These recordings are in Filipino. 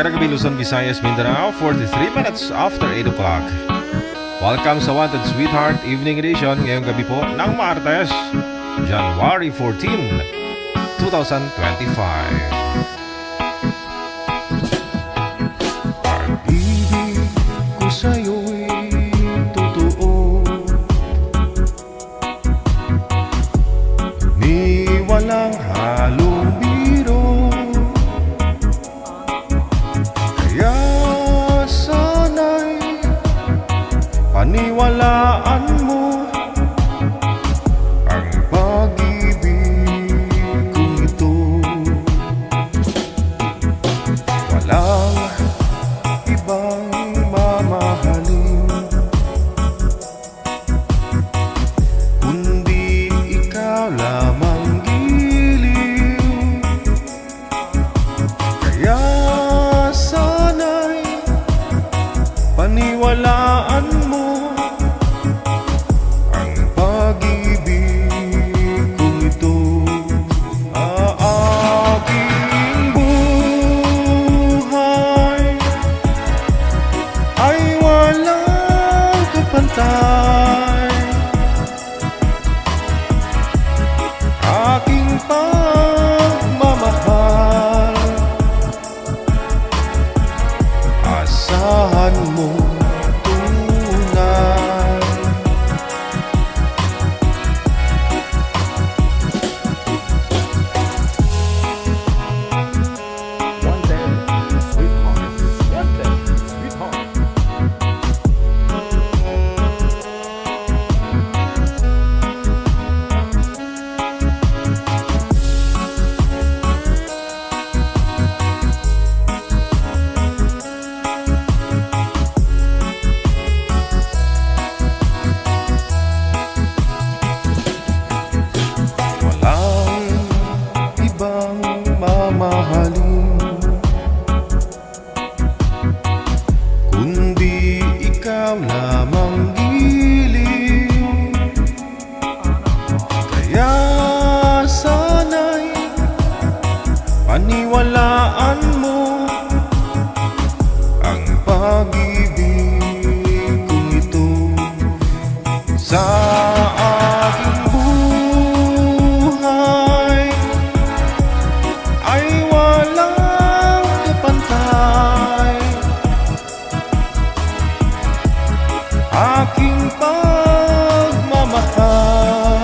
Magandang gabi, Luzon, Visayas, Mindanao. 43 minutes after 8 o'clock. Welcome sa Wanted Sweetheart Evening Edition ngayong gabi po ng Martes, January 14, 2025. Pag-ibig ko sa'yo'y totoo, ni walang halong biro. Kaya sana'y paniwalaan mo ang pag-ibig kong ito. Walang ibang mamahalin kundi ikaw lamang giliw. Kaya sana'y paniwalaan mo ang pag-ibig kong ito. Aking buhay ay walang kapantay. Aking pagmamahal, asahan mo tunay. Wanted Sweetheart. Wanted Sweetheart. Walang ibang mamahalin kundi ikaw lamang giliw. Kaya sana'y paniwalaan mo ang pag-ibig kong ito. Sa aking buhay ay walang kapantay. Aking pagmamahal,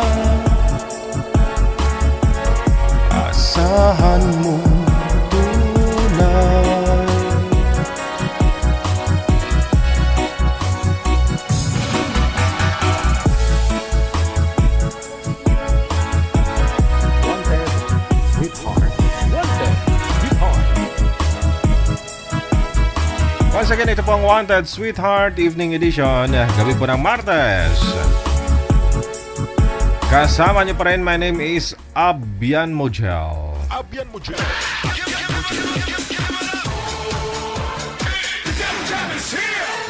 asahan mo tunay. Wanted Sweetheart. Wanted Sweetheart. Once again, ito po ang Wanted Sweetheart Evening Edition, gabi po ng Martes. Kasama niyo pa rin, my name is Abian Mojel. Abian Mujel.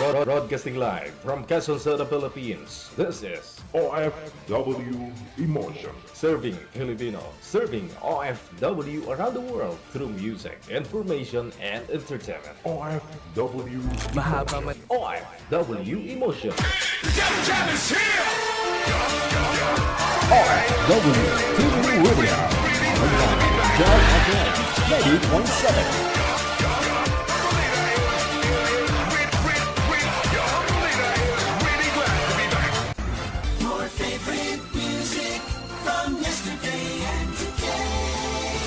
Broadcasting live from Quezon City, Philippines. This is OFW Emotion. Serving Filipino, serving OFW around the world through music, information, and entertainment. OFW Mahaba man OFW Emotion. OFW TV Radio. Online. John again. 90.7.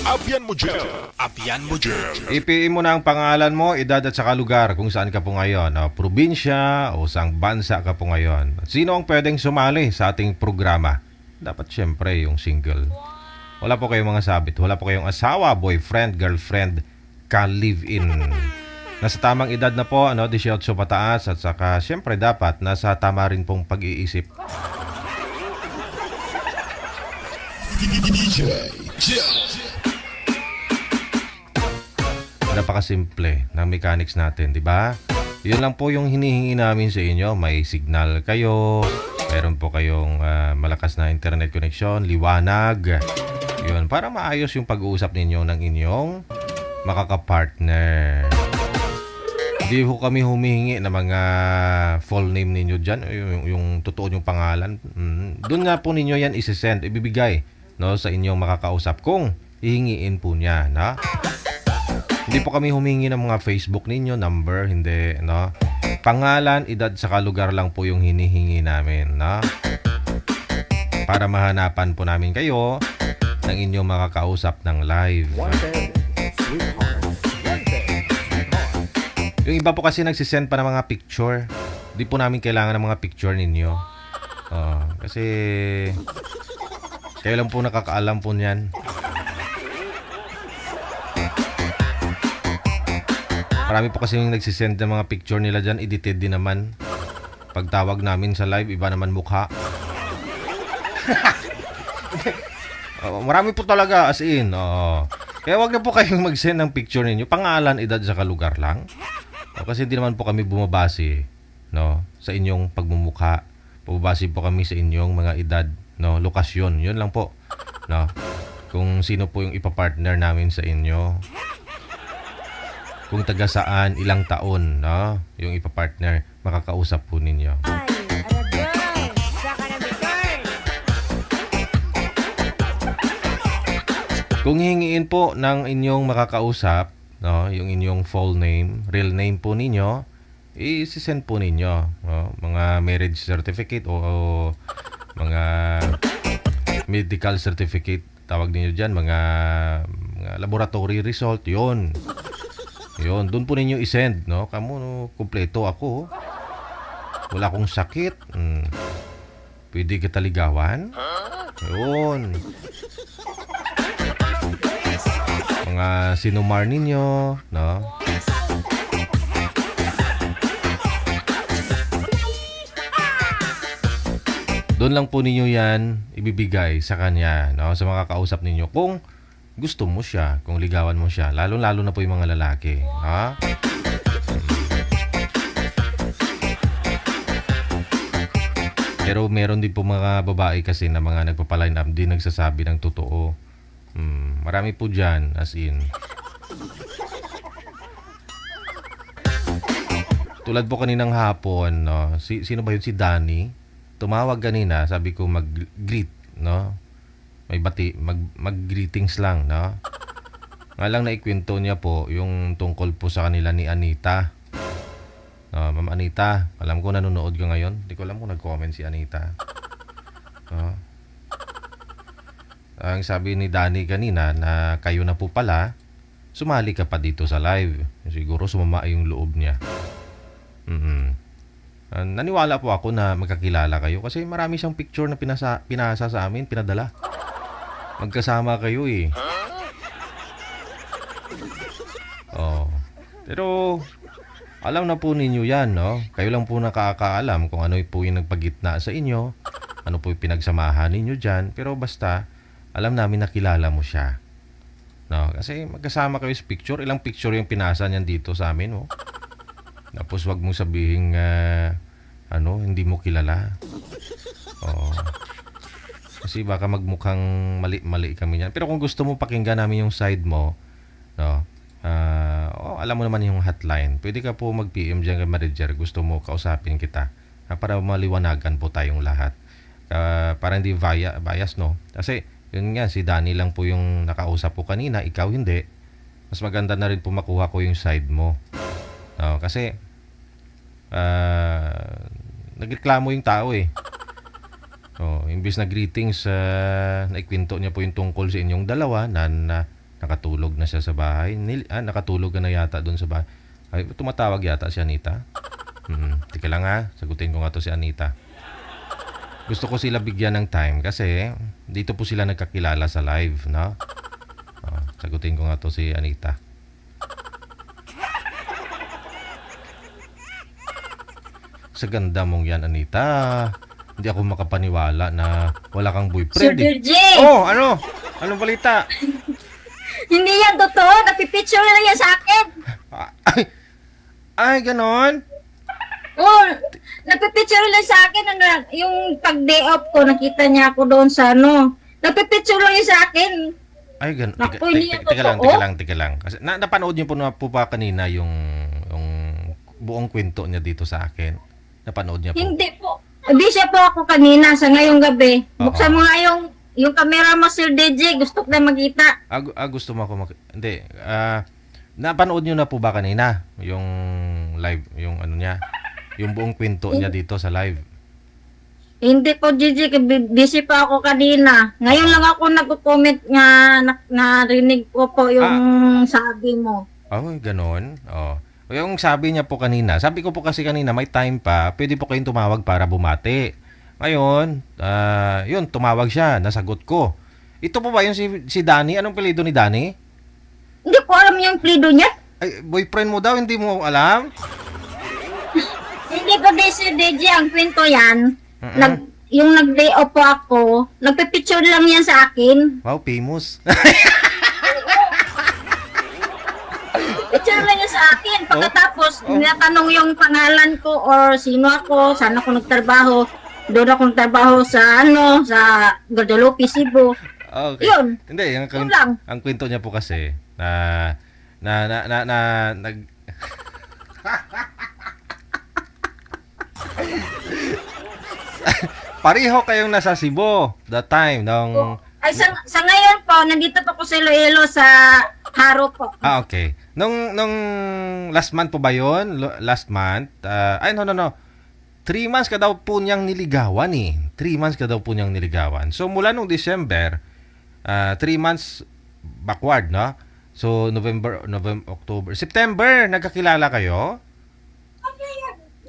Abian Mujel. Abian Mujel. IPI mo na ang pangalan mo, edad at saka lugar kung saan ka po ngayon. Probinsya o saang bansa ka po ngayon. At sino ang pwedeng sumali sa ating programa? Dapat syempre yung single. Wala po kayong mga sabit, wala po kayong asawa, boyfriend, girlfriend, ka-live-in. Nasa tamang edad na po, 18 pataas, at saka syempre dapat nasa tama rin pong pag-iisip. Napakasimple ng mechanics natin, di ba? Yun lang po yung hinihingi namin sa inyo. May signal kayo, meron po kayong malakas na internet connection, liwanag. Yun, para maayos yung pag-uusap ninyo ng inyong makakapartner. Hindi ho kami humihingi ng mga full name ninyo dyan, yung totoo yung pangalan. Doon nga po ninyo yan isesend, ibibigay, no, sa inyong makakausap kung hihingiin po niya, no? Hindi po kami humingi ng mga Facebook ninyo, number, hindi, no? Pangalan, edad, saka lugar lang po yung hinihingi namin, no? Para mahanapan po namin kayo ng inyong makakausap ng live. Wanted, sweetheart. Wanted, sweetheart. Yung iba po kasi nagsisend pa ng mga picture. Di po namin kailangan ng mga picture ninyo. Kasi kayo lang po nakakaalam po niyan. Marami po kasi yung nagsisend ng mga picture nila dyan, edited din naman. Pagtawag namin sa live, iba naman mukha. Marami po talaga, as in. Kaya wag na po kayong mag-send ng picture ninyo. Pangalan, edad, saka lugar lang. Kasi hindi naman po kami bumabase, no, sa inyong pagmumukha. Bumabase po kami sa inyong mga edad, no, lokasyon. Yun lang po, no. Kung sino po yung ipapartner namin sa inyo. Kung taga saan, ilang taon, no, yung ipapartner, makakausap po ninyo. Kung hihingiin po ng inyong makakausap, no, yung inyong full name, real name po ninyo, i-send po ninyo, no, mga marriage certificate o mga medical certificate, tawag niyo diyan, mga laboratory result, 'yon. 'Yon, doon po ninyo i-send, no? Kamo, no, kumpleto ako. Wala akong sakit. Pwede kita ligawan? 'Yon. Mga sinumar ninyo, no? Doon lang po ninyo yan ibibigay sa kanya, no? Sa mga kausap ninyo kung gusto mo siya, kung ligawan mo siya. Lalo-lalo na po yung mga lalaki, ha? Pero meron din po mga babae kasi na mga nagpapaline up din nagsasabi ng totoo. Marami po dyan, as in. Tulad po kaninang hapon, no? Sino ba yun? Si Danny. Tumawag kanina, sabi ko mag-greet, no? May bati, mag-greetings lang, no? Nga lang naikwento niya po yung tungkol po sa kanila ni Anita. No, Ma'am Anita, alam ko nanonood ka ngayon. Hindi ko alam kung nag-comment si Anita. No? Ang sabi ni Danny kanina na kayo na po pala, sumali ka pa dito sa live. Siguro sumama yung loob niya. Naniwala po ako na magkakilala kayo kasi marami siyang picture na pinasa sa amin, pinadala. Magkasama kayo eh. Pero alam na po ninyo yan, no? Kayo lang po nakakaalam kung ano po yung nagpagitna sa inyo, ano po yung pinagsamahan ninyo dyan. Pero basta, alam namin na kilala mo siya. No? Kasi magkasama kayo sa picture. Ilang picture yung pinasa niyan dito sa amin, oh. Tapos wag mong sabihin hindi mo kilala. Kasi baka magmukhang mali kami niyan. Pero kung gusto mo pakinggan namin yung side mo, no, alam mo naman yung hotline. Pwede ka po mag-PM dyan kay manager. Gusto mo kausapin kita. Para maliwanagan po tayong lahat. Para hindi bias, no? Kasi, yun nga, si Danny lang po yung nakausap ko kanina. Ikaw hindi. Mas maganda na rin po makuha ko yung side mo. No, kasi, nagreklamo yung tao eh. Imbis na greetings, naikwento niya po yung tungkol sa inyong dalawa na nakatulog na siya sa bahay. Nakatulog na yata doon sa bahay. Ay, tumatawag yata si Anita. Tika lang ha, sagutin ko nga to si Anita. Gusto ko sila bigyan ng time kasi dito po sila nagkakilala sa live, no? Sagutin ko nga to si Anita. Sa ganda mong yan, Anita. Hindi ako makapaniwala na wala kang boyfriend. Sir Dirje! Oh, ano? Anong balita? Hindi yan totoo. Napipicture na lang yan sa akin. Ay, ganon? Oh, napipicture lang sa akin. Yung pag-day off ko, nakita niya ako doon sa Napipicture lang yan sa akin. Ay, ganon. Naku, hindi yan Teka totoo. lang. Kasi napanood niyo po na po ba kanina yung buong kwento niya dito sa akin? Napanood niya po? Hindi po. Busy po ako kanina sa ngayong gabi. Oo. Buksan mo nga yung camera mo, Sir DJ. Gusto ko na makita. Gusto mo ako hindi. Napanood niyo na po ba kanina? Yung live, yung ano niya? Yung buong kwento niya dito sa live. Hindi po, Gigi. Busy pa ako kanina. Ngayon lang ako nag-comment nga narinig ko po yung sabi mo. Oh, ganoon. Oh. Yung sabi niya po kanina, sabi ko po kasi kanina may time pa, pwede po kayong tumawag para bumati. Ngayon, yun, tumawag siya, nasagot ko. Ito po ba yung si Danny? Anong apelyido ni Danny? Hindi ko alam yung plido niya. Ay, boyfriend mo daw, hindi mo alam? Hindi ko din, Sir DJ, ang kwento yan. Mm-mm. Yung nag-day off po ako, nagpipicture lang yan sa akin. Wow, famous. Picture lang yan sa akin. Pagkatapos, natanong yung pangalan ko or sino ako, saan ako nagtrabaho. Doon ako nagtrabaho sa sa Guadalupe, Cebu. Okay. Yun. Hindi, Yun lang. ang kwento niya po kasi nag Pareho kayong nasa Cebu that time nung Ay, sa ngayon po, nandito po ako sa Iloilo sa Haro po. okay. Nung last month po ba 'yon? Last month. No. 3 months ka daw po niyang niligawan eh. 3 months ka daw po niyang niligawan. So mula nung December, 3 months backward, no? So November, October, September, nagkakilala kayo?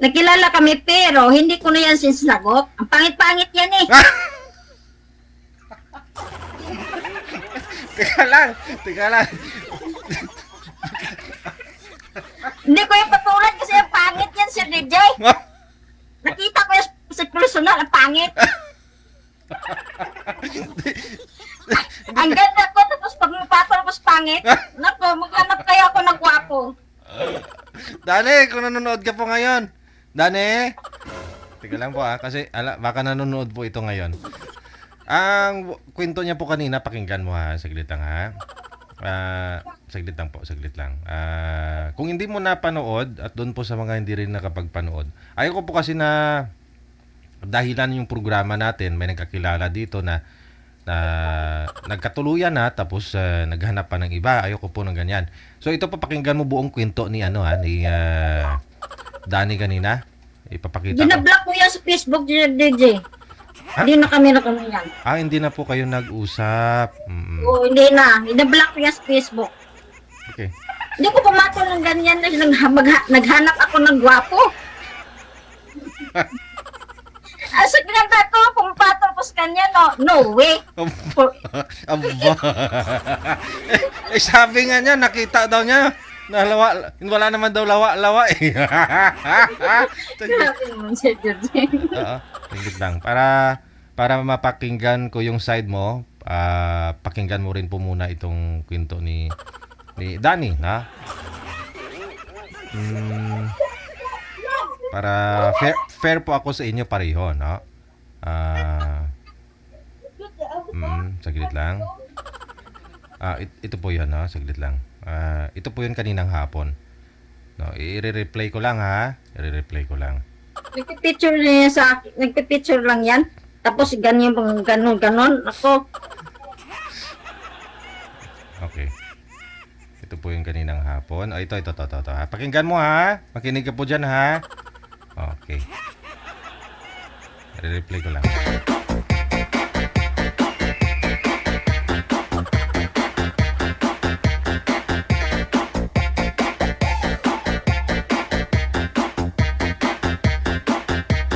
Nakilala kami pero hindi ko na yan sinasagot. Ang pangit-pangit yan eh. Teka lang. Hindi ko yung patulad kasi ang pangit yan, Sir DJ. Nakita ko yung sa personal, ang pangit. Ang ganda ko, tapos pag mapatol ko sa pangit, naku, maghanap kaya ako ng gwapo. Dani, kung nanonood ka po ngayon. Dani? Teka lang po kasi baka nanonood po ito ngayon. Ang kwento niya po kanina, pakinggan mo saglit lang saglit lang. Kung hindi mo napanood at doon po sa mga hindi rin nakapagpanood, ayaw ko po kasi na dahilan yung programa natin, may nagkakilala dito na nagkatuluyan na tapos naghanap pa ng iba. Ayaw ko po ng ganyan. So ito po, pakinggan mo buong kwento ni ni Danny kanina. Ipapakita ko. Ginablock ko yan sa Facebook, DJ. Hindi na kami yan. Hindi na po kayo nag-usap. Oo, hindi na. Ginablock ko yan sa Facebook. Okay. Hindi ko pumatol ng ganyan na naghanap ako ng gwapo. Sa ginamba ko, pumapatol ko sa kanya, no way. Aba. Sabi nga niya, nakita daw niya na wala naman daw lawa eh. Grabe naman siya, DJ. Oo, tingit lang. Para mapakinggan ko yung side mo, pakinggan mo rin po muna itong kwento ni Danny, na? Para fair po ako sa inyo pareho, no? Saglit lang. Ito po 'yan, no? Saglit lang. Ito po 'yun kaninang hapon. No, i-reply ko lang i-reply ko lang. Nagpipicture niya sa akin. Nagpipicture lang yan. Tapos ganyan pang ganon. Ako, Okay. Ito po yung kaninang hapon. Ito. Pakinggan mo Makinig ka po dyan Okay. I-reply ko lang.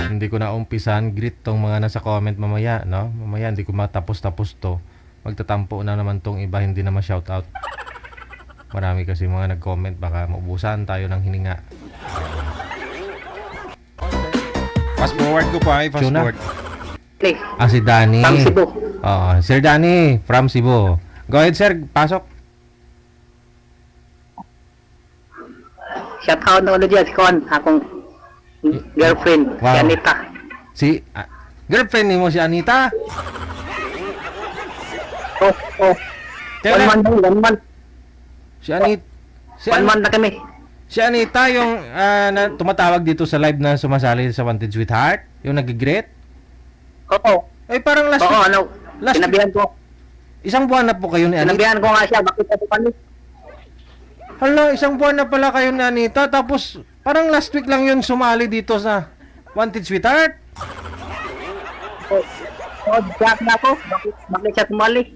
Hindi ko na umpisan greet tong mga nasa comment mamaya, no? Mamaya hindi ko matapos-tapos to. Magtatampo na naman tong iba, hindi na ma-shoutout. Marami kasi mga nag-comment, baka maubusan tayo ng hininga. Fast forward ko pa, fast forward. Si Danny. From Cebu. Oo, Sir Danny from Cebu. Go ahead, sir, pasok. Shout out na ulit dyan si Kon, akong girlfriend, Wow. si Anita. Girlfriend ni mo si Anita? Oh. Kailan? 1 month. Si Anita. One month na kami. Si Anita, yung na, tumatawag dito sa live na sumasali sa Wanted Sweetheart, yung nag-greet. Oo. Ay, parang last Oo, week, ano, last sinabihan ko. isang buwan na po kayo ni Anita. Sinabihan ko nga siya, bakit ako panis? Hala, isang buwan na pala kayo ni Anita, tapos parang last week lang yun sumali dito sa Wanted Sweetheart. Oo, jack na ako. Bakit siya tumali?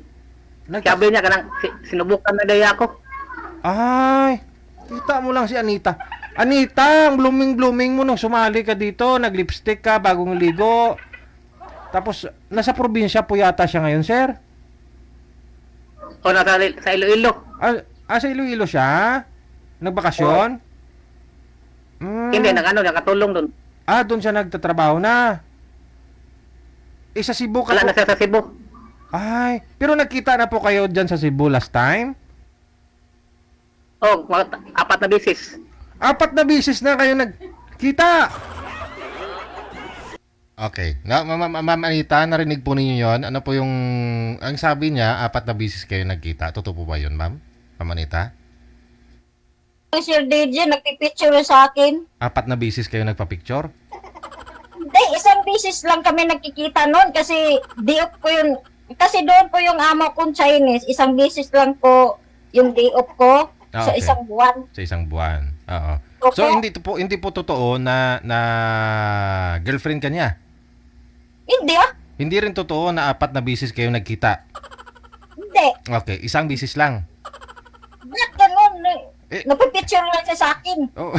Sabi niya, kanang sinubukan na daya ako. Ay, kita mo lang si Anita. Anita, ang blooming-blooming mo nung sumali ka dito, nag-lipstick ka, bagong ligo. Tapos, nasa probinsya po yata siya ngayon, sir? O, nasa sa Iloilo. Sa Iloilo siya? Nagbakasyon? Hindi, nakatulong doon. Doon siya nagtatrabaho na. Sa Cebu ka Wala po. na siya sa Cebu. Ay, pero nagkita na po kayo dyan sa Cebu last time? Oh, 4 na bisis. 4 na bisis na kayo nagkita. Okay. Ma'am Anita, narinig po ninyo yon. Ano po yung... Ang sabi niya, 4 na bisis kayo nagkita. Totoo po ba yun, ma'am? Ma'am Anita? Sir DJ, nagpipicture sa akin. 4 na bisis kayo nagpa-picture? Hindi, isang beses lang kami nagkikita noon kasi di-off ko yun. Kasi doon po yung amo kong Chinese, isang beses lang po yung di-off ko sa Okay. isang buwan. Sa isang buwan. Oo. Okay. So, hindi po totoo na girlfriend ka niya? Hindi Hindi rin totoo na 4 na bisis kayo nagkita? hindi. Okay. Isang bisis lang? Bakit ganun? Eh. Napipicture lang siya sa akin. Oh.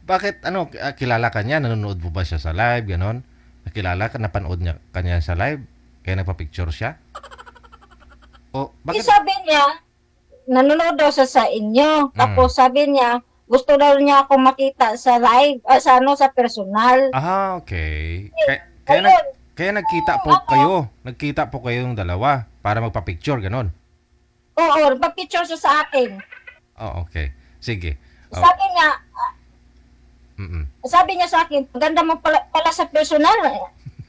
Bakit kilala ka niya? Nanonood mo ba siya sa live? Ganon? Nakilala ka, napanood niya kanya sa live? Kaya nagpa-picture siya? O, bakit? Sabi niya, nanonood daw siya sa inyo. Tapos sabi niya, gusto daw niya ako makita sa live, sa personal. Okay. Ayun. Kaya nagkita po kayo. Nagkita po kayong dalawa para magpa-picture, ganon? Oo, napipicture siya sa akin. Oh, okay. Sige. Oh. Sabi niya, Mm-mm. sabi niya sa akin, ganda mo pala sa personal.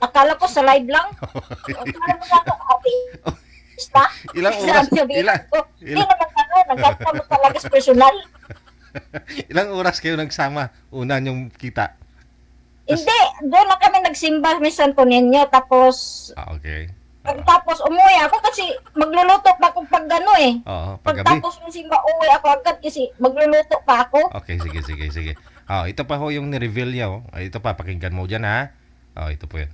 Akala ko sa live lang. Akala mo ako, artista. Ilang oras? Hindi naman gano'n, naganda mo talaga sa personal. Ilang oras kayo nagsama? Una yung kita. Hindi, doon na kami nagsimba may Santo Niño. Tapos umuwi ako kasi magluluto pa ako pag gano'n eh. Oo, paggabi. Pagtapos ng simba, uwi ako agad kasi magluluto pa ako. Okay, sige. Ito pa ho yung ni-reveal niya. Ito pa, pakinggan mo dyan ha. Ito po yun.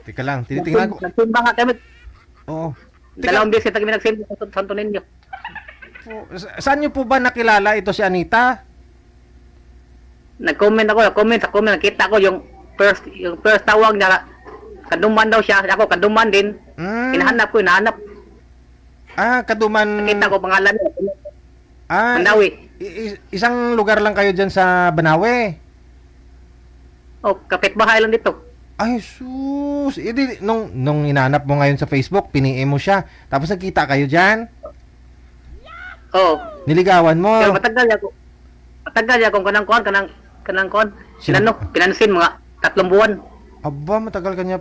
Teka lang, tinitingnan ko. Nagsimba nga kami. Oo. 2 beses na kami nagsimba sa Santo Niño. Saan niyo po ba nakilala ito si Anita? Nag-comment, nakita ko yung first tawag niya. Kaduman daw siya, ako kaduman din. Hinahanap. Kaduman. Nakita ko pangalan niya. Banawe. Isang lugar lang kayo dyan sa Banawe. Oh, kapitbahay lang dito. Ay, sus. Nung hinanap mo ngayon sa Facebook, pini mo siya. Tapos nagkita kayo dyan? Oh. Niligawan mo? Pero matagal niya kung kanang kuan. Pinansin mga 3 buwan. Aba, matagal kanya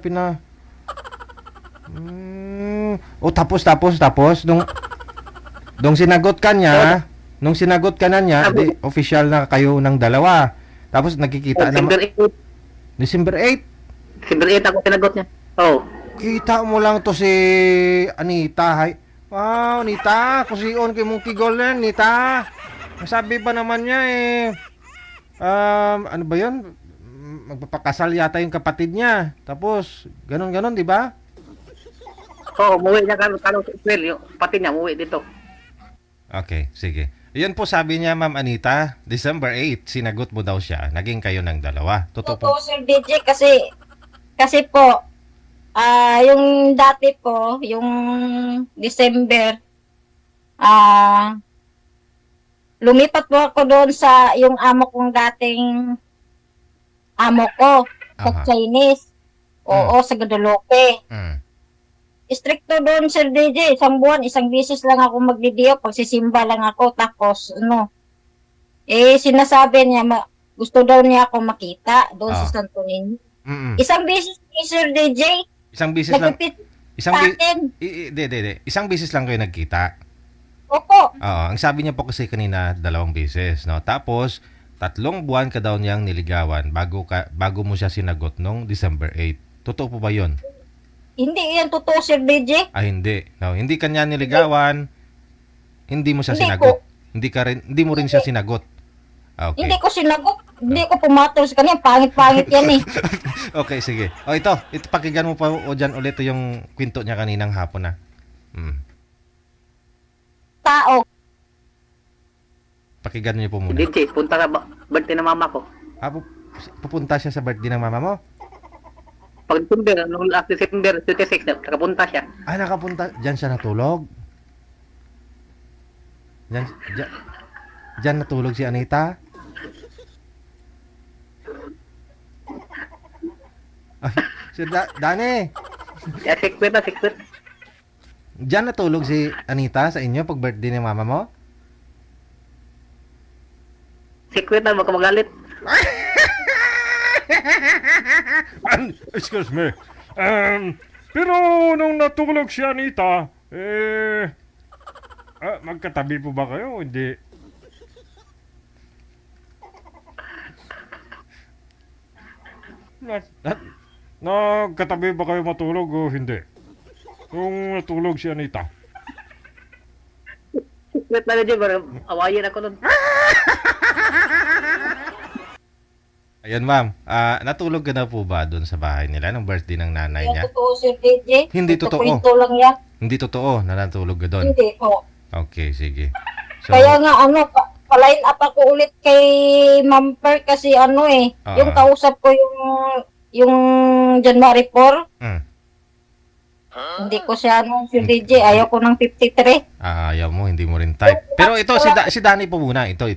tapos nung sinagot ka niya, di official na kayo ng dalawa. Tapos nagkikita na December 8. December 8 ako sinagot niya. Oh. Kita mo lang to si Anita. Wow, Anita, kusion kay mong kigol yan, Anita. Sabi pa naman niya ano ba 'yun? Magpapakasal yata yung kapatid niya. Tapos, ganon, di ba? Oo, umuwi niya kanong sa Israel. Yung pati niya, umuwi dito. Okay, sige. Yan po sabi niya, Ma'am Anita, December 8, sinagot mo daw siya. Naging kayo ng dalawa. Totoo po. Totoo, Sir DJ, kasi po, yung dati po, yung December, lumipat po ako doon sa yung amo kong dating amo ko, sa Chinese. Oo, sa Guadalupe. Stricto doon, Sir DJ. Isang buwan, isang beses lang ako magdidiyo. Pagsisimba lang ako. Tapos, sinasabi niya, gusto daw niya ako makita doon sa Santo Niño. Isang beses, Sir DJ. Isang beses lang. Isang Isang beses lang kayo nagkita. Opo. Oo, ang sabi niya po kasi kanina 2 beses, no? Tapos 3 buwan ka daw niyang niligawan bago mo siya sinagot nung December 8. Totoo po ba 'yon? Hindi yan totoo, Sir DJ. Ah, hindi. No, hindi ka niya niligawan. Hindi mo siya Hindi sinagot. Hindi mo rin siya sinagot. Ah, okay. Hindi ko sinagot. Hindi ko pumatol sa kanya. Pangit-pangit yan eh. Okay, sige. O ito pakinggan mo pa o dyan ulit yung kwento niya kaninang hapon na. Tao. Pakinggan niyo po muna. DJ, punta sa birthday ng mama ko. Ah, pupunta siya sa birthday ng mama mo? Pag December, nung last December 26, nakapunta siya. Ah, nakapunta. Diyan siya natulog? Diyan natulog si Anita? Ay, Sir Dani, Kaya secret na, secret. diyan natulog si Anita sa inyo pag birthday ng mama mo? Secret na, baka magalit. Excuse me. Pero nung natulog si Anita, magkatabi po ba kayo o hindi? Nagkatabi ba kayo matulog o hindi? Nung natulog si Anita. Secret na DJ, baka awayin ako nun. Ayan, ma'am. Natulog ka na po ba doon sa bahay nila nung birthday ng nanay Yan niya? totoo, Sir DJ. Hindi Ito totoo. kwento lang yan. Hindi totoo na natulog ka doon. Hindi po. Okay, sige. So, Kaya nga pa-line up ako ulit kay Ma'am Per kasi yung kausap ko yung January 4. Hindi ko siya Sir DJ, ayaw ko ng 53. ayaw mo, hindi mo rin type. Pero ito, si Danny po muna. Ito.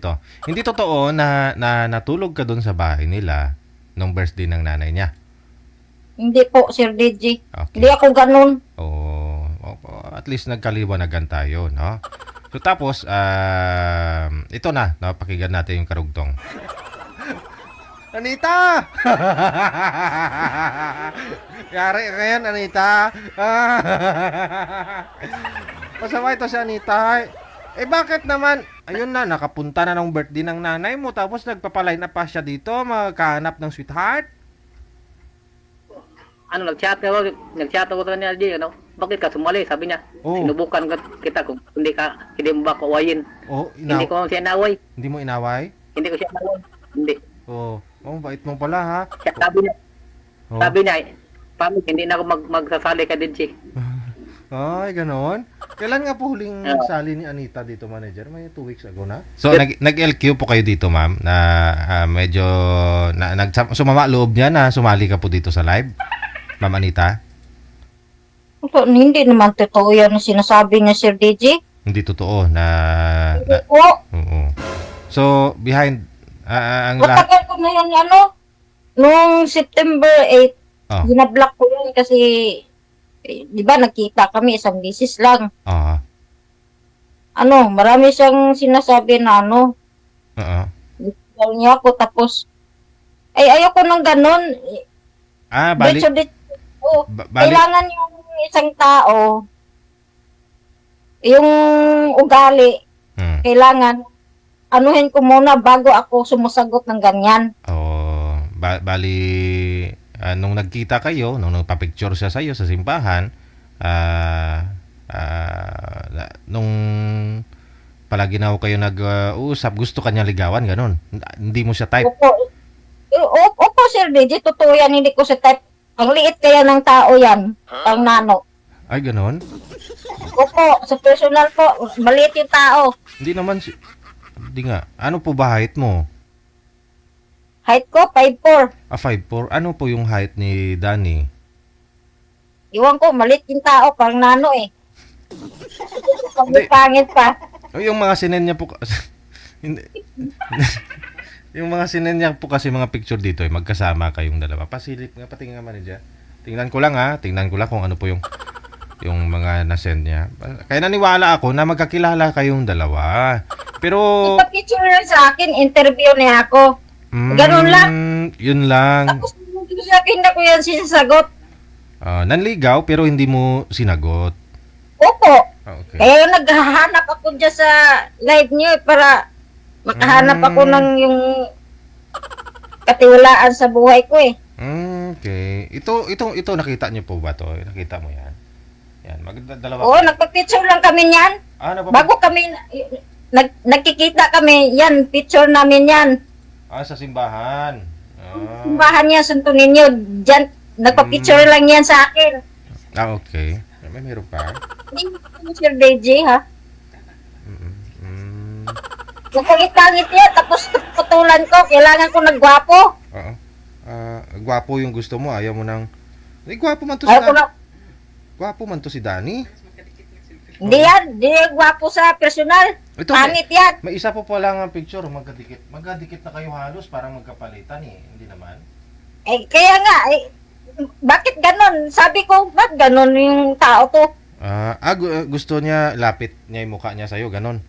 Hindi totoo na natulog ka doon sa bahay nila nung birthday ng nanay niya. Hindi po, Sir DJ. Okay. Hindi ako ganun. Oh, at least nagkaliwanagan tayo, no? So tapos, ito na, pakinggan natin yung karugtong. Anita! Yari ngayon, Anita. Masama ito si Anita. Bakit naman? Ayun na, nakapunta na ng birthday ng nanay mo, tapos nagpapaline na pa siya dito, magkahanap ng sweetheart. Nag-chat ako sa kanya, DJ, bakit ka sumali? Sabi niya, Oh. sinubukan kita kung hindi mo ba ko awayin. Oh, Hindi ko siya inaway. Hindi mo inaway? Hindi ko siya inaway. Hindi. Bait mo pala, ha? Sabi niya, Oh. paano, hindi na ako magsasali ka, DJ. Ay, ganoon. Kailan nga po huling Yeah. sali ni Anita dito, manager? May 2 weeks ago na. So, nag-LQ po kayo dito, ma'am, na medyo sumama loob niya na sumali ka po dito sa live, Ma'am Anita? Hindi naman totoo yan na sinasabi niya, Sir DJ. Hindi totoo na Hindi po. oo. So, behind ang lahat. Matagal ko na yan, nung September 8, Oh. ginablock ko yun kasi, di ba, nakita kami isang bisis lang. Oo. Marami siyang sinasabi na Oo. gusto niya ako, tapos, ayoko ng ganun. Bali. Bali. Kailangan yung isang tao, yung ugali, kailangan, anuhin ko muna bago ako sumusagot ng ganyan. Bali, nung nagkita kayo, nung nagpa-picture siya sa'yo sa simbahan, nung palagi na kayo nag-uusap, gusto kanya ligawan, ganun. Hindi mo siya type. Opo, Sir DJ, totoo yan, hindi ko sa type. Ang liit kaya ng tao yan, ang nano. Ay, ganun? Opo, sa personal po, maliit yung tao. Hindi naman, hindi nga. Ano po ba height mo? Height ko, 5'4". 5'4". Ano po yung height ni Danny? Iwan ko, maliit yung tao, parang nano eh. Hindi. Pangit pa. Yung mga sinen niya po, hindi. Yung mga sinen niya po kasi mga picture dito, magkasama kayong dalawa. Pasilip nga, patingin nga manager. Tingnan ko lang kung ano po yung mga nasend niya. Kaya naniwala ako na magkakilala kayong dalawa. Pero Ipapicture lang sa akin, interview niya ako. Ganun lang. Yun lang. Tapos, sa akin na ko yan sinasagot. Nanligaw pero hindi mo sinagot. Opo. Okay. Kaya naghahanap ako dyan sa live niyo para makahanap ako ng yung katiwalaan sa buhay ko eh. Okay. Ito nakita niyo po ba to? Nakita mo yan? Yan, dalawa. Oo, nagpa-picture lang kami niyan. Bago kami, nagkikita kami, yan, picture namin yan. Sa simbahan. Simbahan niya, sunto ninyo, dyan, nagpa-picture lang yan sa akin. Okay. Meron pa. Hindi mo Sir DJ, ha? Mm. Nagkangit-kangit yan, tapos putulan ko, kailangan ko nagwapo. Oo. Gwapo yung gusto mo, ayaw mo nang... gwapo man to Ayaw ko na, Gwapo man to si Danny. hindi yan, hindi yan gwapo sa personal. Ito, Pangit yan. May isa po pala nga picture, magkadikit. Magkadikit na kayo halos, parang magkapalitan eh. Hindi naman. Eh, kaya nga, bakit ganon? Sabi ko, ba't ganon yung tao to? Gusto niya, lapit niya yung mukha niya sa'yo, ganon.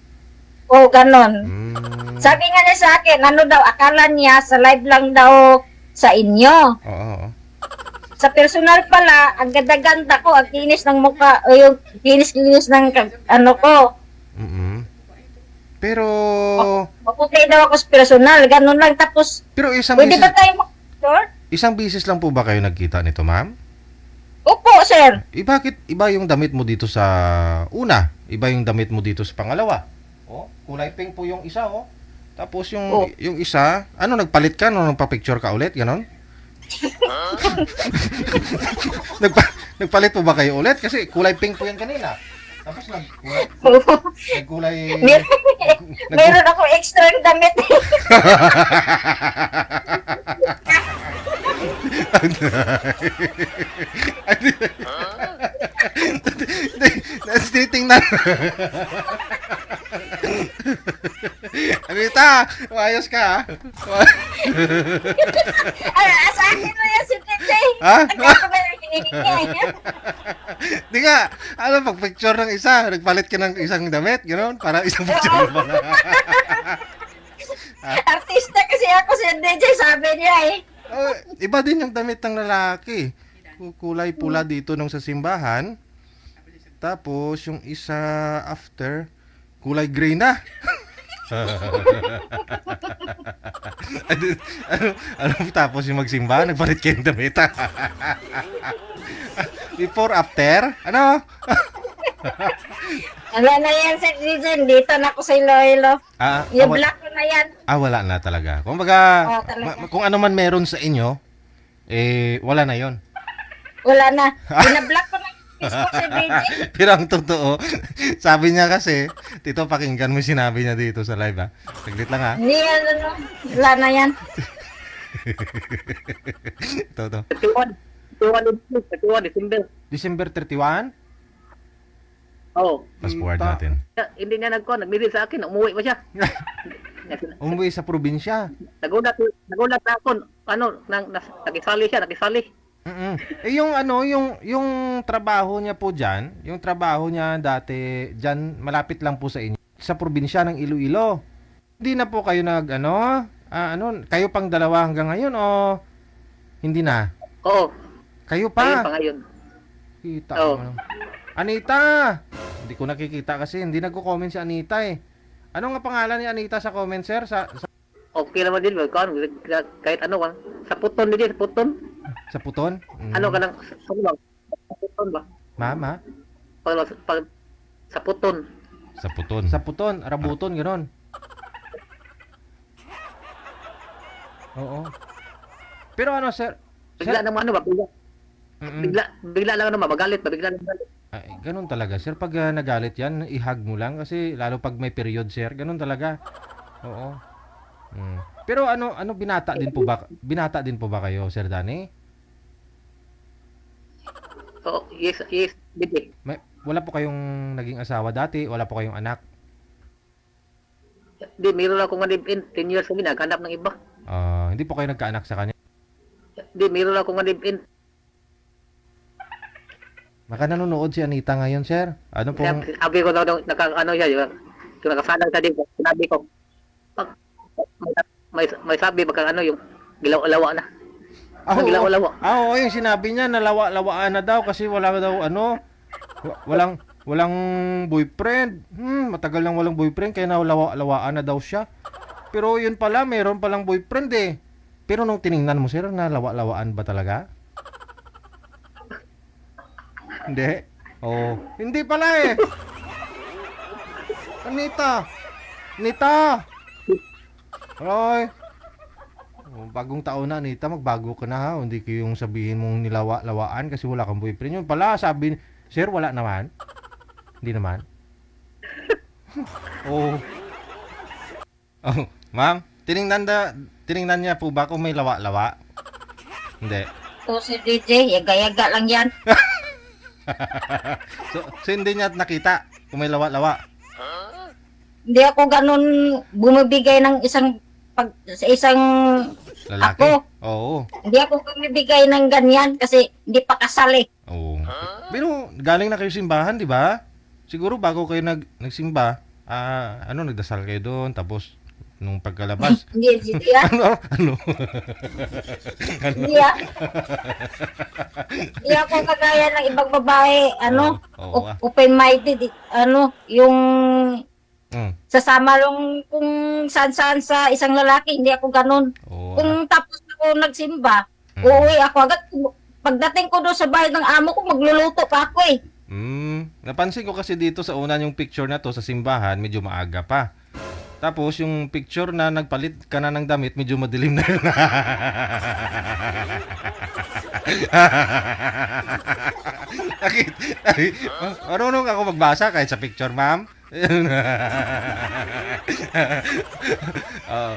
O, ganon. Mm. Sabi nga niya sa akin, ano daw, akala niya sa live lang daw sa inyo. Oo. Sa personal pala, ang ganda-ganda ko, ang kinis ng mukha, o yung kinis-kinis ng ano ko. Pero... Maputi daw ako sa personal, ganon lang. Tapos, Pero isang pwede bisis, ba tayo mag-picture? isang bisis lang po ba kayo nagkita nito, ma'am? Opo, sir. Bakit iba yung damit mo dito sa una? Iba yung damit mo dito sa pangalawa? Kulay pink po yung isa, Tapos yung isa, nagpalit ka nung nagpa-picture ka ulit, ganon? Nagpalit po ba kayo ulit? Kasi kulay pink po yan kanina. Tapos nagkulay... Meron ako extra damit. Titingnan. Anita, ayos ka, Sa akin na yan si Tete. Ha? Ang ako na yung hinihingi. Di nga, pag picture ng isa, nagpalit ka ng isang damit, gano'n, para isang picture mo na. Artista kasi ako si DJ, sabi niya eh. Iba din yung damit ng lalaki. Kulay pula dito nung sa simbahan. Tapos, yung isa after, kulay gray na. Tapos yung magsimba, nagpalit kayo ng damit. Before, after, Wala na yan si DJ, dito na ako sa Iloilo. Yung black ko na yan. Wala na talaga. Kumbaga, Talaga. kung ano man meron sa inyo, wala na yon. Wala na. Binablock ko na yung Facebook si DJ. Pero ang totoo, sabi niya kasi, Tito, pakinggan mo yung sinabi niya dito sa live, ha? Saglit lang, ha? Hindi yan, wala na yan. Ito. 31 December. December 31? Oo. Fast forward natin. Hindi niya nag-message sa akin, umuwi pa siya. Umuwi sa probinsya. Nagulat na ako, nakisali siya. Yung trabaho niya po diyan, yung trabaho niya dati diyan malapit lang po sa inyo sa probinsya ng Iloilo. Hindi na po kayo kayo pang dalawa hanggang ngayon o hindi na? Oo. Kayo Ayun pa. pa ngayon. Kita Oo. mo. Anita. Hindi ko nakikita kasi hindi nagko-comment si Anita eh. Ano nga pangalan ni Anita sa comment, sir? Okay naman din, kahit ano ka. Sa puton din, sa puton. Sa puton? Ano ka lang, sa puton ba? Mama? Pag sa puton. Sa puton. Sa puton, rabuton, gano'n. Oo. Pero ano, sir? Bigla naman ba? Mm-mm. Bigla lang naman, magalit ba? Bigla lang magalit. Ay, ganun talaga, sir. Pag nagalit yan, ihag mo lang. Kasi lalo pag may period, sir. Ganun talaga. Oo. Pero binata din po ba? Binata din po ba kayo, Sir Danny? Oo, yes, bibi. Wala po kayong naging asawa dati? Wala po kayong anak? Di, meron ako nga live-in, 10 years kami, naghanap ng iba. Hindi po kayo nagkaanak sa kanya? Di, meron ako nga live-in. Baka nanonood si Anita ngayon, sir. Ano pong... Sabi ko daw, siya, yung nakasalang sa din, sinabi ko, may sabi, baka yung gilaw-lawa na. Oo, yung sinabi niya, nalawa-lawaan na daw kasi wala daw, walang walang boyfriend. Matagal nang walang boyfriend kaya nawalawaan na daw siya. Pero yun pala, meron palang boyfriend eh. Pero nung tiningnan mo sir, nalawa-lawaan ba talaga? Hindi. Oh, hindi pala eh. Anita. Roy. Oh, bagong taon na, Anita, magbago ka na ha. Hindi ko yung sabihin mong nilawa-lawaan kasi wala kang boyfriend. Yun pala, sabi, sir, wala naman. Hindi naman. Oh. Oh, ma'am, tiningnan niya po ba kung may lawa-lawa? Hindi. So, si DJ, yaga-yaga lang yan. So hindi niya nakita kung may lawa-lawa. Hindi ako ganun bumibigay ng sa isang Lalaki? ako. Oo. Hindi ako bumibigay ng ganyan kasi hindi pa kasal eh. Oo. Pero galing na kayo simbahan, di ba? Siguro bago kayo nagsimba, nagdasal kayo doon, tapos nung pagkalabas, Hindi ah. ano? Hindi ah. Hindi ako kagaya ng ibang babae, Oo, open-minded, yung Mm. sasama lang kung saan-saan sa isang lalaki, hindi ako ganun. Oo. Kung tapos ako nagsimba, uuwi ako agad. Pagdating ko doon sa bahay ng amo ko, magluluto pa ako eh. Napansin ko kasi dito sa una yung picture na to sa simbahan, medyo maaga pa. Tapos yung picture na nagpalit ka na ng damit, medyo madilim na yun. Marunong ako magbasa kahit sa picture, ma'am. Oh.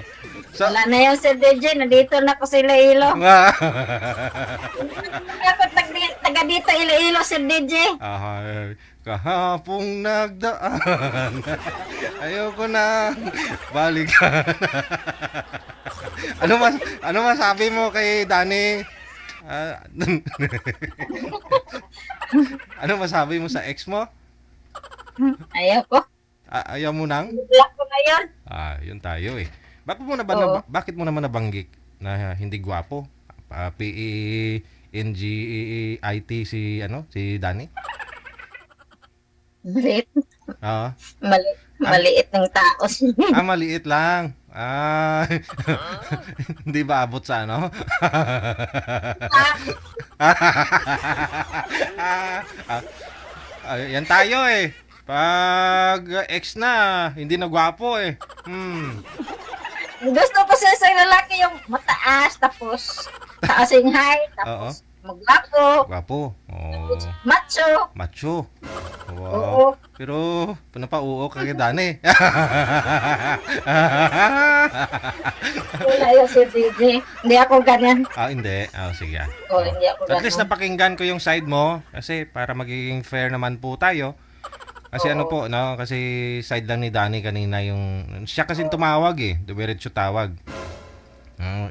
So, Wala na yung Sir DJ, nandito na ako sa Iloilo. Ako taga dito Iloilo, Sir DJ. Kahapong nagdaan, ayoko na balikan. ano masabi mo kay Danny? Ano masabi mo sa ex mo? Ayaw ko. Ayaw mo nang? Block ko na yun. Yun tayo eh. Bakit mo naman nabanggit na hindi gwapo? PENGIT si Danny? Maliit. Oo. Maliit ng tao. Maliit lang. Hindi ba abot sa ano? Yan tayo eh. Pag ex na, hindi na gwapo eh. Gusto ko sa isang lalaki yung mataas, tapos taas yung height, tapos magwapo, Gwapo. Oh. macho. Macho. Wow. Oo. Pero, pinapauo ka kay Dani. Wala yung Sir DJ. Hindi ako ganyan. Hindi. Sige. Hindi ako At least ganyan. napakinggan ko yung side mo kasi para magiging fair naman po tayo. Kasi kasi side lang ni Danny kanina yung siya kasi tumawag eh, dumiretso tawag.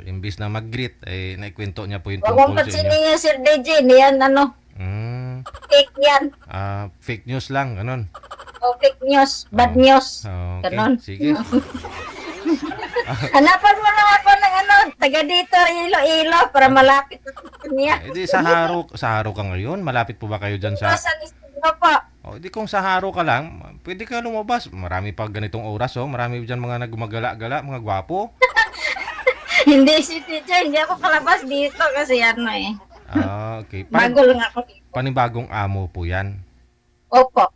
Imbis na mag-greet naikwento niya po yung Huwag mong tungkol sa inyo. pansinin yung Sir DJ. Hindi yan fake yan. Fake news lang, ganun. O fake news, bad news. Okay, Ganon. sige. Hanapan mo lang ako ng taga dito, Iloilo, para malapit sa kanya. Di sa haro ka ngayon, malapit po ba kayo dyan sa... Sa Isidro po. Di kung sa haro ka lang, pwede ka lumabas. Marami pa ganitong oras, marami dyan mga nagumagala-gala, mga gwapo. Hindi si teacher, hindi ako kalabas dito kasi Okay. bago lang ako dito. Panibagong amo po yan. Opo.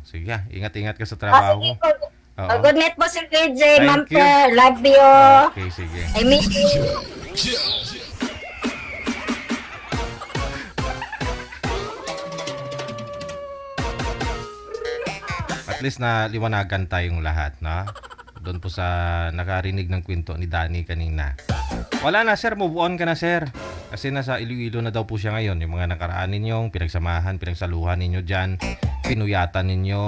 Sige, ingat-ingat ka sa trabaho mo. Sige po. Oo. Good night po, Sir DJ, Thank Ma'am you. Per. Love you. Okay, sige. I miss you. At least na liwanagan tayong lahat, na? Doon po sa nakarinig ng kwento ni Danny kanina. Wala na sir, move on ka na sir. Kasi nasa Iloilo na daw po siya ngayon. Yung mga nakaraan ninyong pinagsamahan, pinagsaluhan ninyo dyan, pinuyatan ninyo,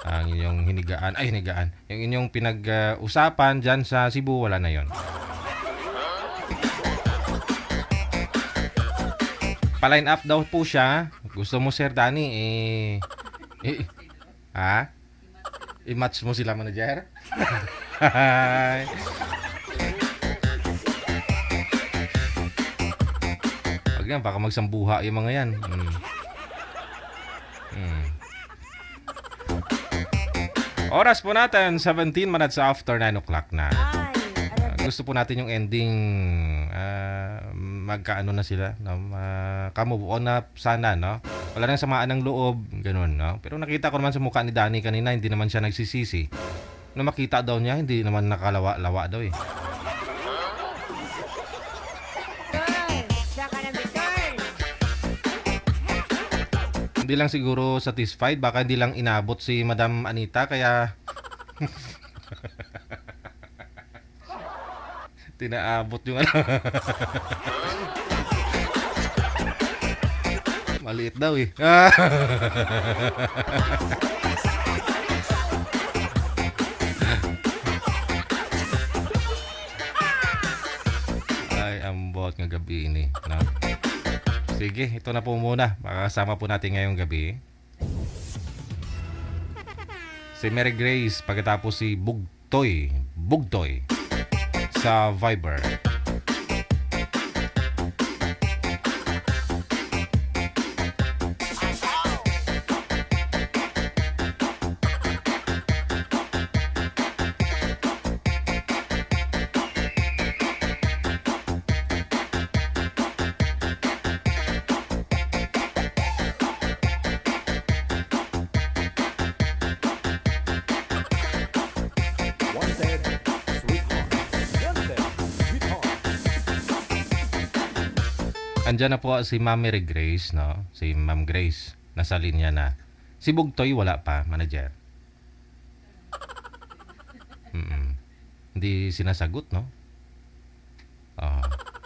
ang inyong hinigaan. Yung inyong pinag-usapan dyan sa Cebu, wala na yon. Pa-line up daw po siya. Gusto mo sir Danny, i-match mo sila manager? Wag yan, baka magsambuha yung mga yan. Oras po natin, 17 minutes after 9 o'clock na. Gusto po natin yung ending, magkaano na sila, no? Kamove on na sana, no? Wala nang samaan ng loob, ganun, no? Pero nakita ko naman sa mukha ni Danny kanina, hindi naman siya nagsisisi. Nung makita daw niya, hindi naman nakalawa-lawa daw eh. Hindi lang siguro satisfied, baka hindi lang inabot si Madam Anita, kaya tinaabot yung ano. Maliit daw eh. Ay, ambot ng gabi ini, no? Sige, ito na po muna. Makakasama po natin ngayong gabi. Si Mary Grace, pagkatapos si Bugtoy sa Viber. Andiyan na po si Ma'am Mary Grace, no? Si Ma'am Grace, nasa linya na. Si Bugtoy, wala pa, manager. Hindi sinasagot, no?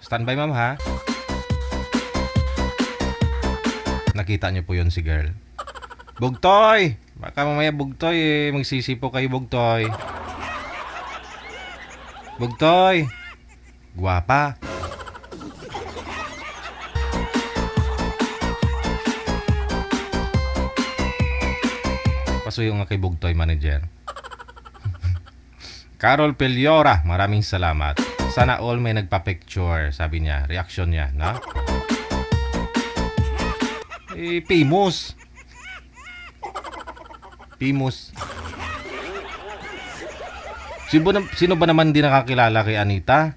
Standby, ma'am, ha? Nakita niyo po yun si girl. Bugtoy! Baka mamaya Bugtoy, magsisi po kayo, Bugtoy. Bugtoy! Guwapa. Paso yung kay Bugtoy, manager. Carol Peliora, maraming salamat. Sana all may nagpa-picture, sabi niya. Reaction niya, no? Famous. Sino ba naman di nakakilala kay Anita?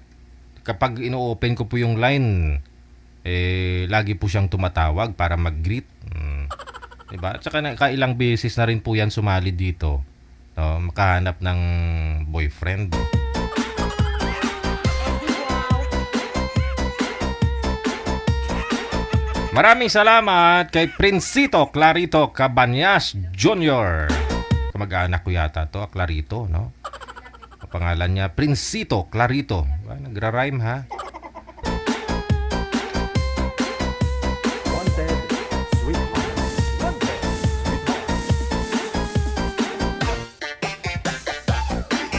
Kapag ino-open ko po yung line, lagi po siyang tumatawag para mag-greet. Diba? At saka kailang beses na rin po yan sumali dito. No, makahanap ng boyfriend. Maraming salamat kay Princito Clarito Cabanyas Jr. Kamag-anak ko yata to, Clarito, no? Ang pangalan niya, Princito Clarito. Nagra-rhyme, ha?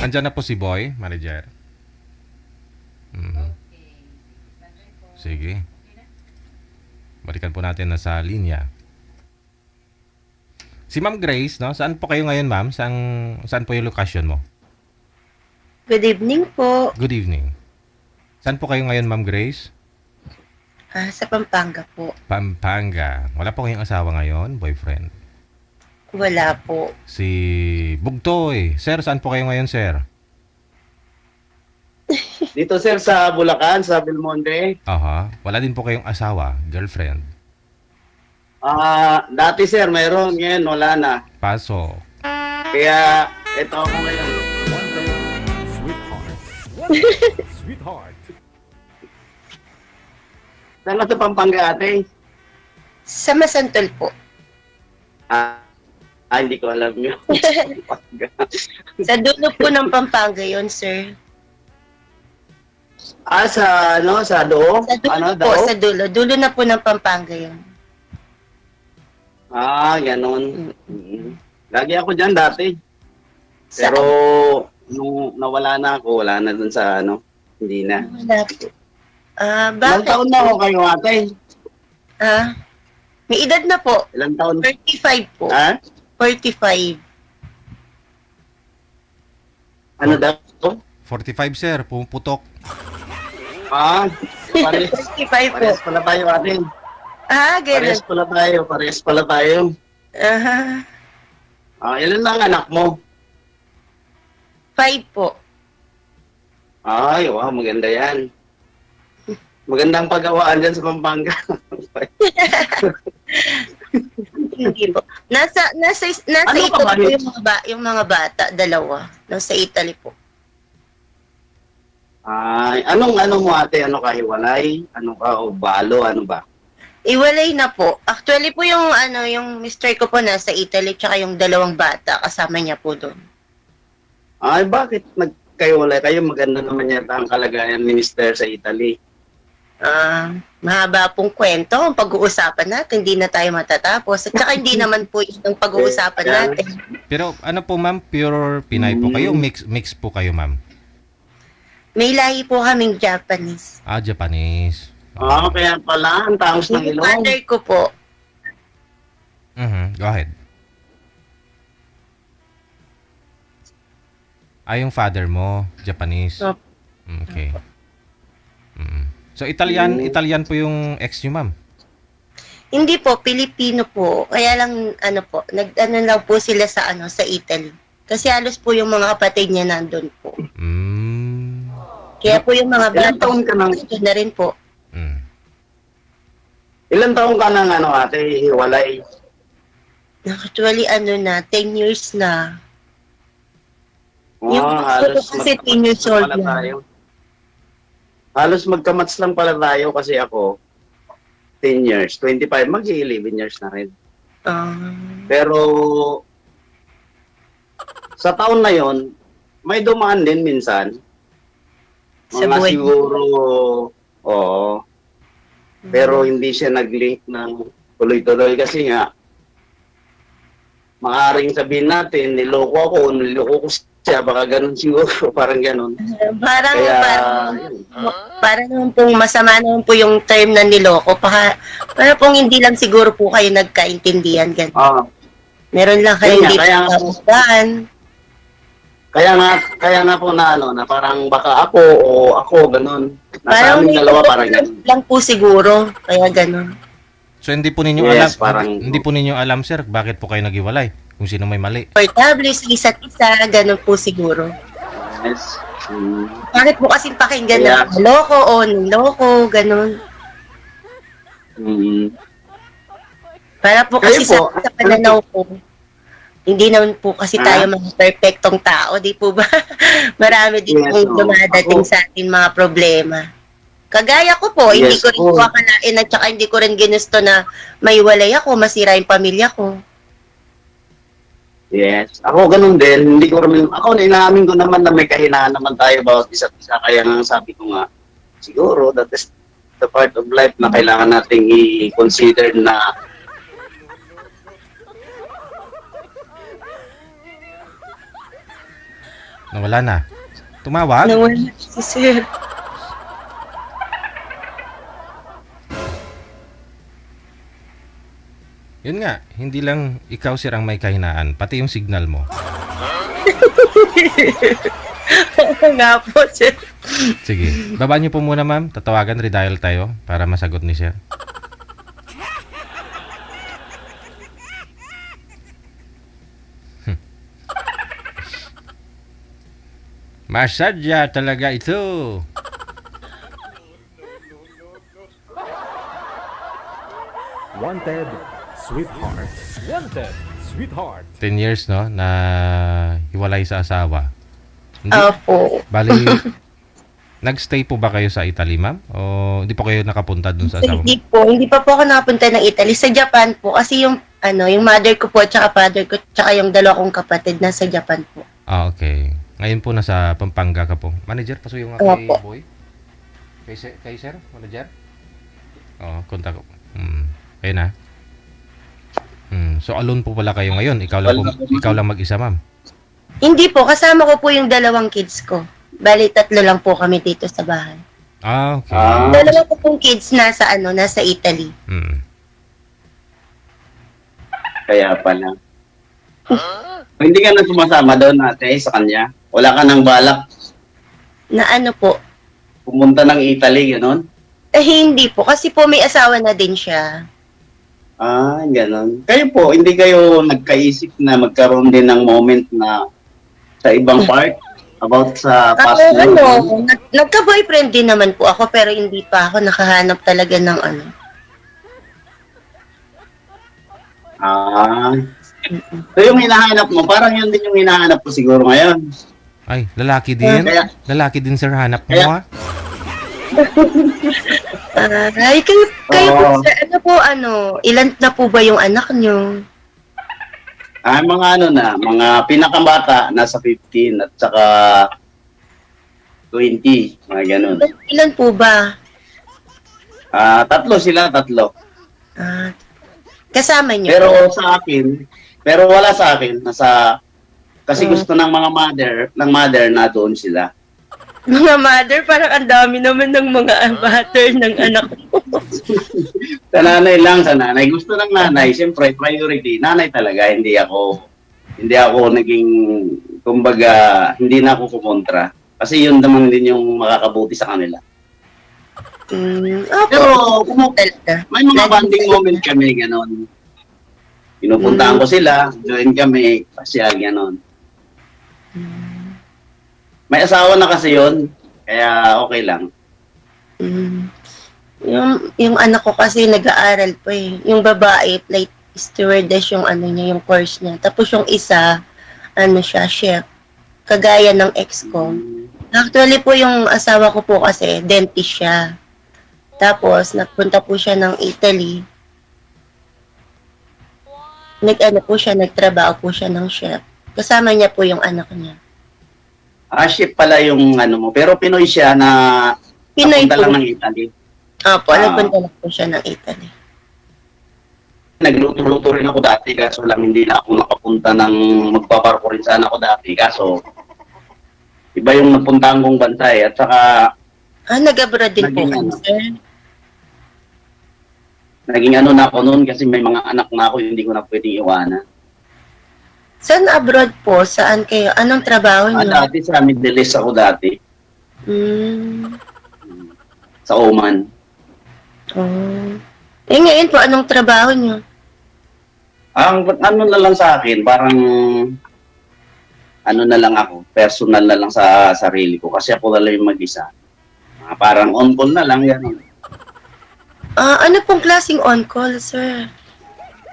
Andyan na po si Boy, manager. Sige. Balikan po natin na sa linya. Si Ma'am Grace, no? Saan po kayo ngayon, ma'am? Saan po yung location mo? Good evening po. Good evening. Saan po kayo ngayon, Ma'am Grace? Sa Pampanga po. Pampanga. Wala po kayong asawa ngayon, boyfriend? Wala po. Si Bugtoy. Sir, saan po kayo ngayon, sir? Dito sir sa Bulacan, sa Belmonte. Aha. Wala din po kayong asawa, girlfriend? Dati sir, mayroon. Ngayon, wala na. Paso. Kaya, ito ako ngayon. Sweetheart. Saan ka sa Pampanga, ate? Sa Masantol po. Hindi ko alam yun. Sa dulo po ng Pampanga yon, sir. Sa Doo? Sa dulo po, Dao? sa dulo. Dulo na po ng Pampanga yon. Ganon. Lagi ako dyan dati. Pero, nung nawala na ako, wala na dun sa hindi na. Wala po. Ilang Bakit? taon na ako kayo, ate? May edad na po. Ilang taon? 45 po. 45. Ano daw? 45, sir. Pumuputok. Pares 45 po. pala tayo, ate. Ganun. Pares pala tayo. Aha. Ilan lang anak mo? 5 po. Ay, wow, maganda yan. Magandang paggawaan dyan sa Pampanga. Hindi po. Nasa Ano Italy ka ba? po yung mga bata, dalawa. Nasa Italy po. Ay, anong mo ate? Ano ka, hiwalay? Ano ka, o balo? Ano ba? Iwalay na po. Actually po yung mister ko po nasa Italy tsaka yung dalawang bata kasama niya po doon. Ay, bakit nagkahiwalay kayo? Maganda naman yata ang kalagayan ni Mister sa Italy. Mahaba pong kwento ang pag-uusapan natin. Hindi na tayo matatapos. At saka hindi naman po yung pag-uusapan natin. Pero ano po ma'am, pure Pinay po kayo? Mix po kayo ma'am? May lahi po kaming Japanese. Ah, Japanese. Kaya pala, ang tangos ng Yung ilong. father ko po, Go ahead. Yung father mo, Japanese. Opo. Okay. So, Italian po yung ex niyo, ma'am? hindi po, Pilipino po. Kaya lang, po, nag-ano lang po sila sa Italy. Kasi halos po yung mga kapatid niya nandun po. Kaya po yung mga Ilang taon ka nang, doon na rin po. ilang taon ka nang ate, hiwalay? Actually, 10 years na. Yung Halos kasi 10 years old pala na. tayo. Halos magkamats lang pala tayo kasi ako 10 years, 25, mag-11 years na rin. Pero sa taon na yon, may dumaan din minsan. Sa Mga buhay. siguro, oo. Pero hindi siya nag-link ng tuloy-tuloy kasi nga, maaaring sabihin natin, niloko ko siya, baka ganun siguro, parang ganun. Parang Kaya, naman pong masama naman po yung term na niloko. Para pong hindi lang siguro po kayo nagkaintindihan. Ganun. Meron lang kayo Kaya- hindi kaya- pagkakutan. kaya nga po na parang baka ako o ako, ganun. Nasa Parang aming may dalawa, tutok parang ganun. lang po siguro. Kaya ganun. So, hindi po ninyo Yes, hindi po ninyo alam, sir, bakit po kayo naghiwalay? Kung sino may mali. Portable sa isa't isa, ganun po siguro. Yes. Bakit po kasing pakinggan Kaya- na niloko o niloko, ganun. Para po Kayo kasi po, sa pananaw ko, hindi naman po kasi tayo mga perfectong tao, di po ba? Marami din Yes, pong oo. dumadating Ako- sa atin mga problema. Kagaya ko po, hindi Yes, ko rin oo. po akalain at saka hindi ko rin ginusto na maiwalay ako, masira yung pamilya ko. Yes. Ako ganun din. Hindi ko rin, ako inaamin ko naman na may kahinaan naman tayo bawat isa't isa. Kaya nga sabi ko nga, siguro that is the part of life na kailangan nating i-consider na Nawala na. Tumawag? Nawala si sir. Yun nga, hindi lang ikaw, sir, ang may kahinaan, pati yung signal mo. Oo nga po, sir. Sige, baba niyo po muna, ma'am. Tatawagan, redial tayo para masagot ni sir. Masadya talaga ito. Wanted, sweetheart. Wanted, sweetheart. 10 years, no, na hiwalay sa asawa. Hindi, Opo. bali, nagstay po ba kayo sa Italy, ma'am? O hindi po kayo nakapunta dun sa asawa mo? Hindi pa po ako nakapunta ng Italy. Sa Japan po. Kasi yung mother ko po, tsaka father ko, tsaka yung dalawa kong kapatid nasa Japan po. Ah, okay. Ngayon po nasa Pampanga ka po. Manager, pasuyo nga kay Opo. Boy. Kay sir? Manager? Oo, kontak ko. Ayun na. So alone po pala kayo ngayon. Ikaw lang mag-isa, ma'am. Hindi po, kasama ko po yung dalawang kids ko. Bali, 3 lang po kami dito sa bahay. Ah, okay. Dalawa ko pong kids nasa Italy. kaya pala. Hindi ka na sumasama doon ate sa kanya? Wala ka nang balak Na po, pumunta ng Italy, gano'n? hindi po. Kasi po may asawa na din siya. Ah, gano'n. Kayo po, hindi kayo nagkaisip na magkaroon din ng moment na sa ibang part? About sa past Nagka-boyfriend din naman po ako pero hindi pa ako nakahanap talaga ng ano. So yung hinahanap mo, parang yun din yung hinahanap ko siguro ngayon. Ay, lalaki din? Kaya- Lalaki din, sir, hanap mo, Kaya- Ay, kayo po, Oo. sir, ilan na po ba yung anak nyo? Mga pinakabata, nasa 15 at saka 20, mga ganun. Ilan po ba? Tatlo sila. Ah, kasama nyo? Pero wala sa akin, kasi gusto ng mga mother na doon sila. Mga mother, parang ang dami naman ng mga mother ng anak mo. Sa nanay. Gusto ng nanay, siyempre, priority. Nanay talaga, hindi ako naging, kumbaga, hindi na ako kumontra. Kasi yun naman din yung makakabuti sa kanila. Pero, Talaga. may mga bonding moment kami, gano'n. Pinupuntahan ko sila, join kami, pasyal, gano'n. May asawa na kasi yun, kaya okay lang. Yung anak ko kasi nag-aaral pa eh. Yung babae, flight stewardess yung yung course niya. Tapos yung isa, siya, chef. Kagaya ng ex ko. Actually po yung asawa ko po kasi, dentist siya. Tapos, nagpunta po siya ng Italy. Nagtrabaho po siya ng chef. Kasama niya po yung anak niya. Chef pala yung mo. Pero Pinoy siya na Pinoy napunta po. lang ng Italy. Opo, nagpunta lang po siya ng Italy. Nagluto-luto rin ako dati, kaso lang hindi na ako nakapunta ng magpaparko rin sana ako dati. Kaso, iba yung napuntahan kong bansa eh. At saka, Nag-abroad din po Naging kayo, sir? naging na ako noon kasi may mga anak na ako, hindi ko na pwedeng iwanan. Saan abroad po? Saan kayo? Anong trabaho niyo? Dati sa Middle East ako dati, sa Oman. Oh. Ngayon po, anong trabaho niyo? Ang na lang sa akin, parang na lang ako, personal na lang sa sarili ko kasi ako na lang yung mag-isa. Parang on-call na lang yan. Ano pong klaseng on-call, sir?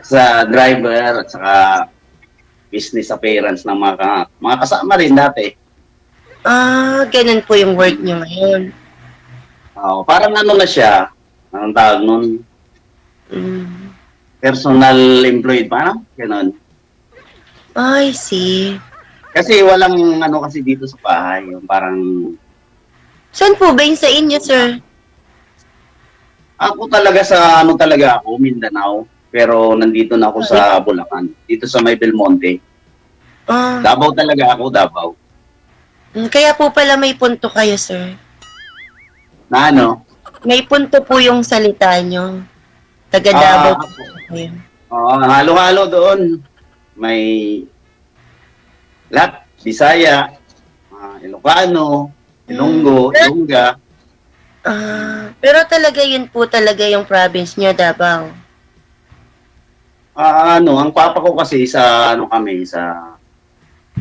Sa driver at saka business appearance ng mga kasama rin dati. Ganun po yung work niyo ngayon. Parang na siya, anong tawag nun, personal employed, parang ganun. I see. Kasi walang kasi dito sa bahay, yung parang Saan po ba yung sa inyo, sir? ako talaga sa talaga ako, Mindanao. Pero nandito na ako sa Bulacan, dito sa May Belmonte. Davao talaga ako, Davao. Kaya po pala may punto kayo, sir. Na May punto po yung salita nyo. Taga Davao po kayo. halo-halo doon. May lahat, Bisaya, Ilocano, Ilonggo, Ilongga. Pero talaga yun po talaga yung province nyo, Davao. Ang papa ko kasi sa kami sa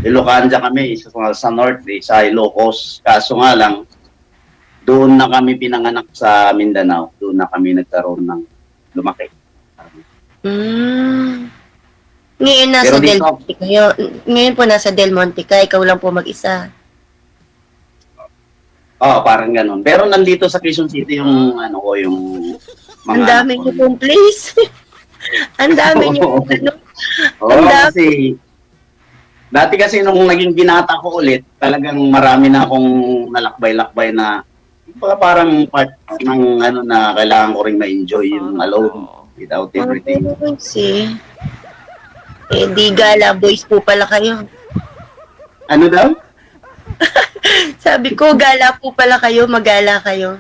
Ilocanda kami sa north sa Ilocos. Kaso nga lang doon na kami pinanganak sa Mindanao. Doon na kami nagkaroon ng lumaki. Ngayon nasa Pero Del dito- Monte kayo. Ngayon po nasa Del Monte ka, ikaw lang po mag-isa. Parang ganun. Pero nandito sa Quezon City yung yung mga Ang dami anak niyo ko. pong place. Ang dami niyo Oo. pong Oo, Ang dami. kasi dati kasi nung naging binata ko ulit, talagang marami na akong nalakbay-lakbay na parang part ng na kailangan ko rin ma-enjoy yung alone without everything. See? Di gala boys po pala kayo. Ano daw? Sabi ko, gala po pala kayo, magala kayo.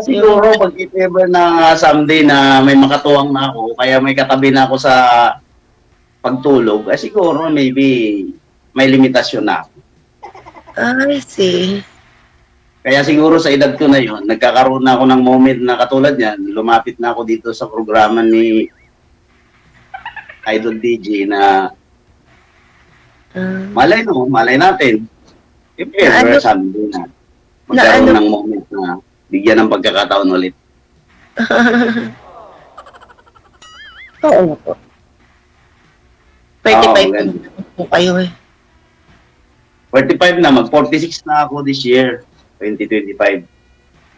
Siguro pag if ever na someday na may makatuwang na ako, kaya may katabi na ako sa pagtulog, siguro maybe may limitasyon na ako. I see. Kaya siguro sa edad ko na yon, nagkakaroon na ako ng moment na katulad yan, lumapit na ako dito sa programa ni Idol DJ na malay natin. If ever, sabi ko na, magkaroon ng moment na bigyan ng pagkakataon ulit. Oo nga po. 35 ganun. po kayo eh. 45 na, mag-46 na ako this year, 2025.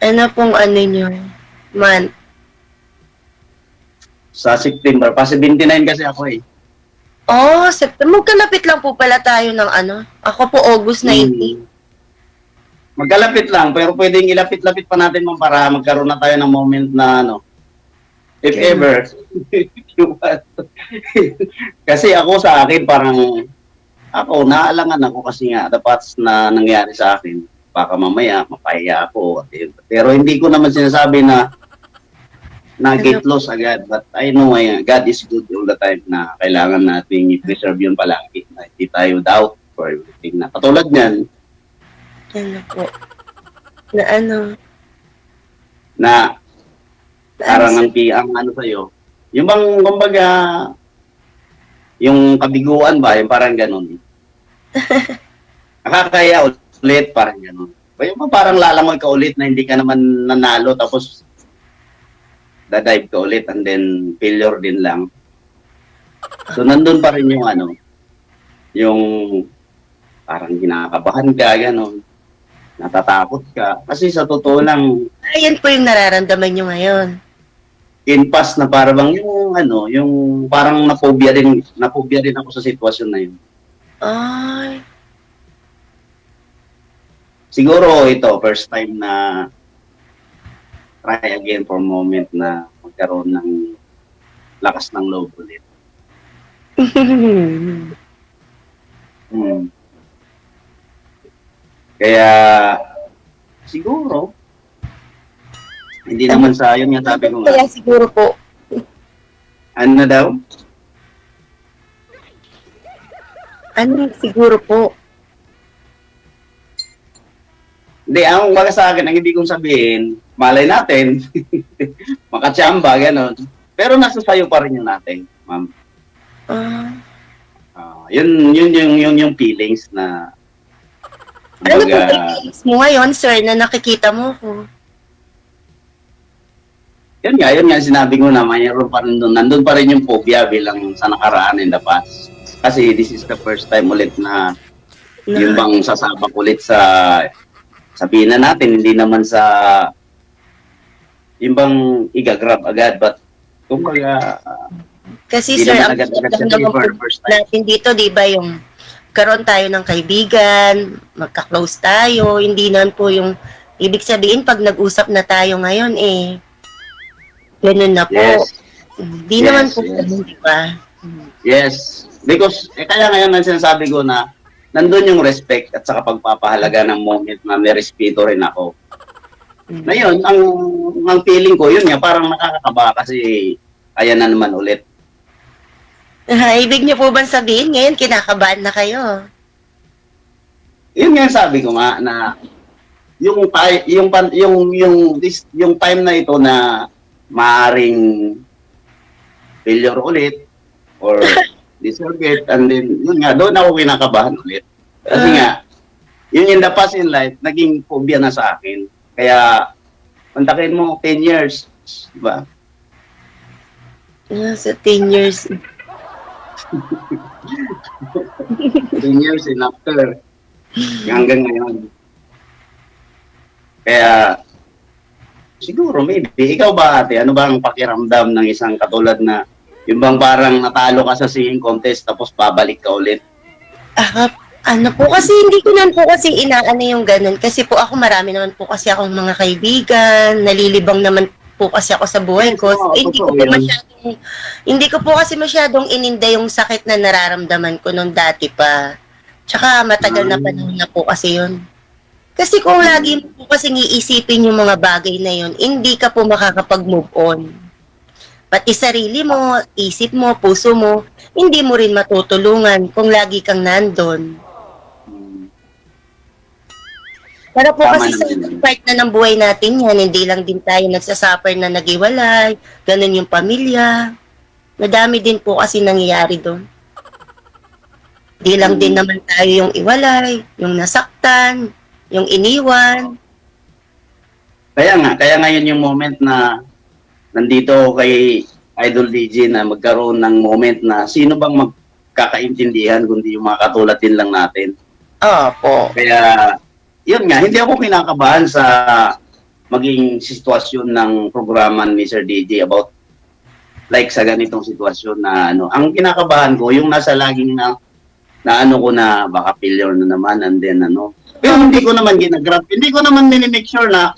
Ano pong ano nyo? Month? Sa September, pa 79 kasi ako eh. Oh, September. Magkalapit lang po pala tayo ng ano. Ako po August 19. Magkalapit lang, pero pwedeng ilapit-lapit pa natin mo para magkaroon na tayo ng moment na ano, if ever. Kasi ako sa akin, parang, ako, naalangan ako kasi nga, the past na nangyari sa akin, baka mamaya, mapahiya ako. Pero hindi ko naman sinasabi na get lost agad. But I know God is good all the time na kailangan nating i-preserve yun palagi. Na hindi tayo doubt for everything na. Katulad niyan, Ano po? Na ano? na parang ang ano sa'yo, yung bang, kumbaga, yung kabiguan ba, yung parang ganun. Nakakaya ulit, parang ganun. O yung bang parang lalangoy ka ulit na hindi ka naman nanalo, tapos dadive ka ulit and then failure din lang. So nandun pa rin yung ano, yung parang kinakabahan ka, gano'n. Natatakot ka. Kasi sa totoo lang, Ayan po yung nararamdaman nyo ngayon. in past na parang yung ano, yung parang napobia din ako sa sitwasyon na yun. Ay. Siguro ito, first time na try again for a moment na magkaroon ng lakas ng loob ulit. Kaya, siguro, hindi naman sa yun nga sabi ko nga. Kaya siguro po. Ano na daw? Ano siguro po? Hindi, ang baga sa akin, ang hindi kong sabihin, malay natin, makatsamba, gano'n. Pero nasa sayo pa rin yun natin, ma'am. Yun yung feelings na, Ano po feelings mo ngayon, sir, na nakikita mo ko? yun nga, sinabi ko na mayroon pa rin doon. Nandun pa rin yung phobia bilang sa nakaraan in the past. Kasi this is the first time ulit na yung bang sasabak ulit sa, sabihin na natin, hindi naman sa, yung bang igagrab agad, but kumbaga, Kasi hindi sir, naman ang agad-agad naman siya for the po first time. natin dito, di ba, yung karoon tayo ng kaibigan, magka-close tayo, hindi naman po yung, ibig sabihin, pag nag-usap na tayo ngayon, ganun na po. Yes. Hindi naman po ganun, di ba? Yes. Because, kaya ngayon ang sinasabi ko na nandun yung respect at saka pagpapahalaga ng moment na may respeto rin ako. Ngayon, ang feeling ko, yun nga, parang nakakakaba kasi kaya na naman ulit. Ibig niyo po bang sabihin ngayon, kinakabahan na kayo? Yun nga sabi ko nga na yung time na ito na maaring failure ulit or deserve it, and then yun nga, doon ako kinakabahan ulit. Kasi nga, yun in the past in life, naging phobia na sa akin. Kaya, pantakin mo, 10 years, di ba? Sa 10 years. 10 years and after, hanggang ngayon. Kaya, siguro, maybe, ikaw ba ate, ano ba ang pakiramdam ng isang katulad na, yung bang parang natalo ka sa singing contest tapos babalik ka ulit? Ano po kasi, hindi ko naman po kasi inaano yung ganun. Kasi po ako, marami naman po kasi akong mga kaibigan, nalilibang naman po kasi ako sa buhay ko. So, hindi ko po kasi masyadong ininda yung sakit na nararamdaman ko nung dati pa. Tsaka matagal na panahon na po kasi yun. Kasi kung lagi mo po kasi iisipin yung mga bagay na yun, hindi ka po makakapag-move on. Pati sarili mo, isip mo, puso mo, hindi mo rin matutulungan kung lagi kang nandun. Para po Tama kasi sa naman. part na ng buhay natin yan, hindi lang din tayo nagsasuffer na nagiwalay, ganun yung pamilya. Madami din po kasi nangyayari doon. Di lang din naman tayo yung iwalay, yung nasaktan, yung iniwan. Kaya nga yun yung moment na nandito ako kay Idol DJ na magkaroon ng moment na sino bang magkakaintindihan kundi yung mga katulad din lang natin. Opo. Kaya, yun nga, hindi ako kinakabahan sa maging sitwasyon ng programa ni Sir DJ about like sa ganitong sitwasyon na ano. Ang kinakabahan ko, yung nasa laging na ano ko na baka failure na naman and then ano. Pero hindi ko naman ginagrab, hindi ko naman minimake sure na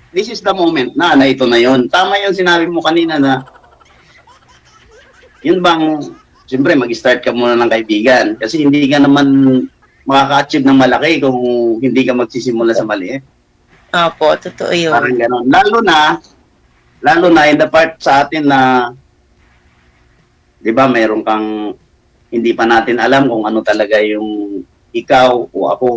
this is the moment na ito na yon. Tama yung sinabi mo kanina na yun bang, siyempre mag-start ka muna ng kaibigan kasi hindi ka naman makaka-achieve ng malaki kung hindi ka magsisimula sa maliit. Opo, totoo yun. Parang gano'n. Lalo na in the part sa atin na, di ba, mayroon kang, hindi pa natin alam kung ano talaga yung ikaw o ako.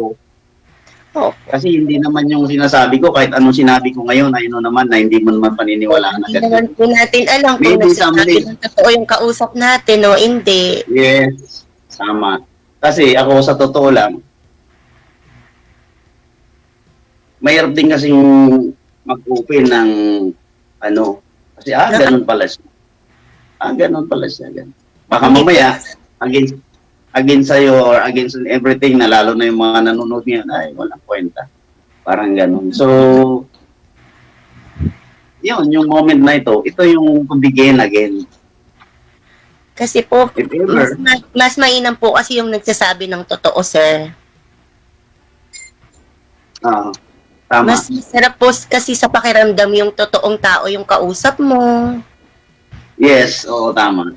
Opo. Kasi hindi naman yung sinasabi ko, kahit anong sinabi ko ngayon, ayun naman na hindi mo naman paniniwalaan Hindi agad. naman po natin alam kung Maybe nagsasabi someday. ng totoo yung kausap natin o hindi. Yes, sama. Kasi ako sa totoo lang, mayroon din kasing mag-open ng ano, kasi ganun pala siya. Ganun pala siya. Ganun. Baka mamaya, against sa'yo or against everything na lalo na yung mga nanonood niya, ay, walang kwenta. Parang ganun. So, yun, yung moment na ito yung to begin again. Kasi po, If ever. mas mainam po kasi yung nagsasabi ng totoo, sir. Tama. Mas masarap po kasi sa pakiramdam yung totoong tao yung kausap mo. Yes, oo, tama.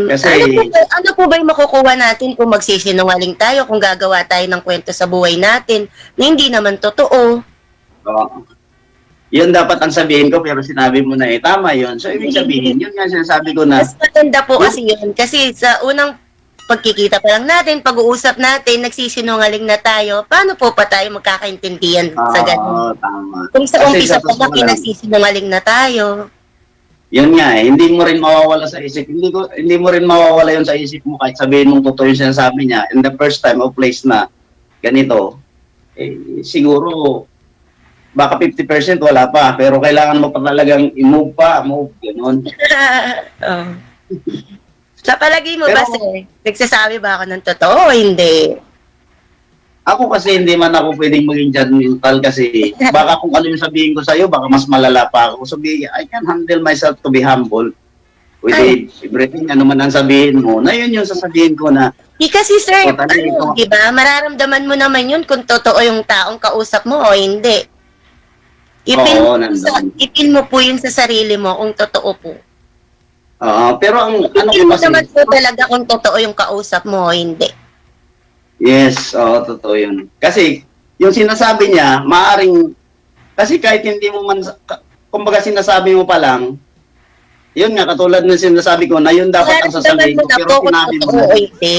Kasi- Ano po ba yung makukuha natin kung magsisinungaling tayo, kung gagawa tayo ng kwento sa buhay natin na hindi naman totoo? Oo. Yun dapat ang sabihin ko, pero sinabi mo na tama yun. So, ibig sabihin, yun nga sinasabi ko na, Mas maganda po kasi yun. Kasi sa unang pagkikita pa lang natin, pag-uusap natin, nagsisinungaling na tayo, paano po pa tayo magkakaintindihan sa ganun? tama. Kung sa Kasi umpisa sa pa totoo lang, lang, nagsisinungaling na tayo. yun nga hindi mo rin mawawala sa isip. Hindi mo rin mawawala yun sa isip mo kahit sabihin mong totoo yung sinasabi niya. In the first time of place na ganito, siguro, baka 50% wala pa, pero kailangan mo pa talagang move, gano'n. Oh. Sa palagi mo ba, Pero- sir? Nagsasabi ba ako ng totoo o hindi? Ako kasi hindi man ako pwedeng maging judgmental kasi baka kung ano yung sabihin ko sa'yo, baka mas malala pa ako. So, I can handle myself to be humble with everything. Ano man ang sabihin mo, na yun yung sasabihin ko na, Kasi sir, O, tali, ito. diba, mararamdaman mo naman yun kung totoo yung taong kausap mo o hindi. Oo, nandun. Ipil mo po yun sa sarili mo kung totoo po. pero ang ano Ipil ko mo kasi, naman po talaga kung totoo yung kausap mo o hindi. yes, totoo yun. Kasi, yung sinasabi niya, maaring, kasi kahit hindi mo man, kumbaga sinasabi mo pa lang, yun nga, katulad ng sinasabi ko, na yun dapat ang sasabihin ko, Mararamdaman mo na pero po kung sinabi mo totoo na. o hindi.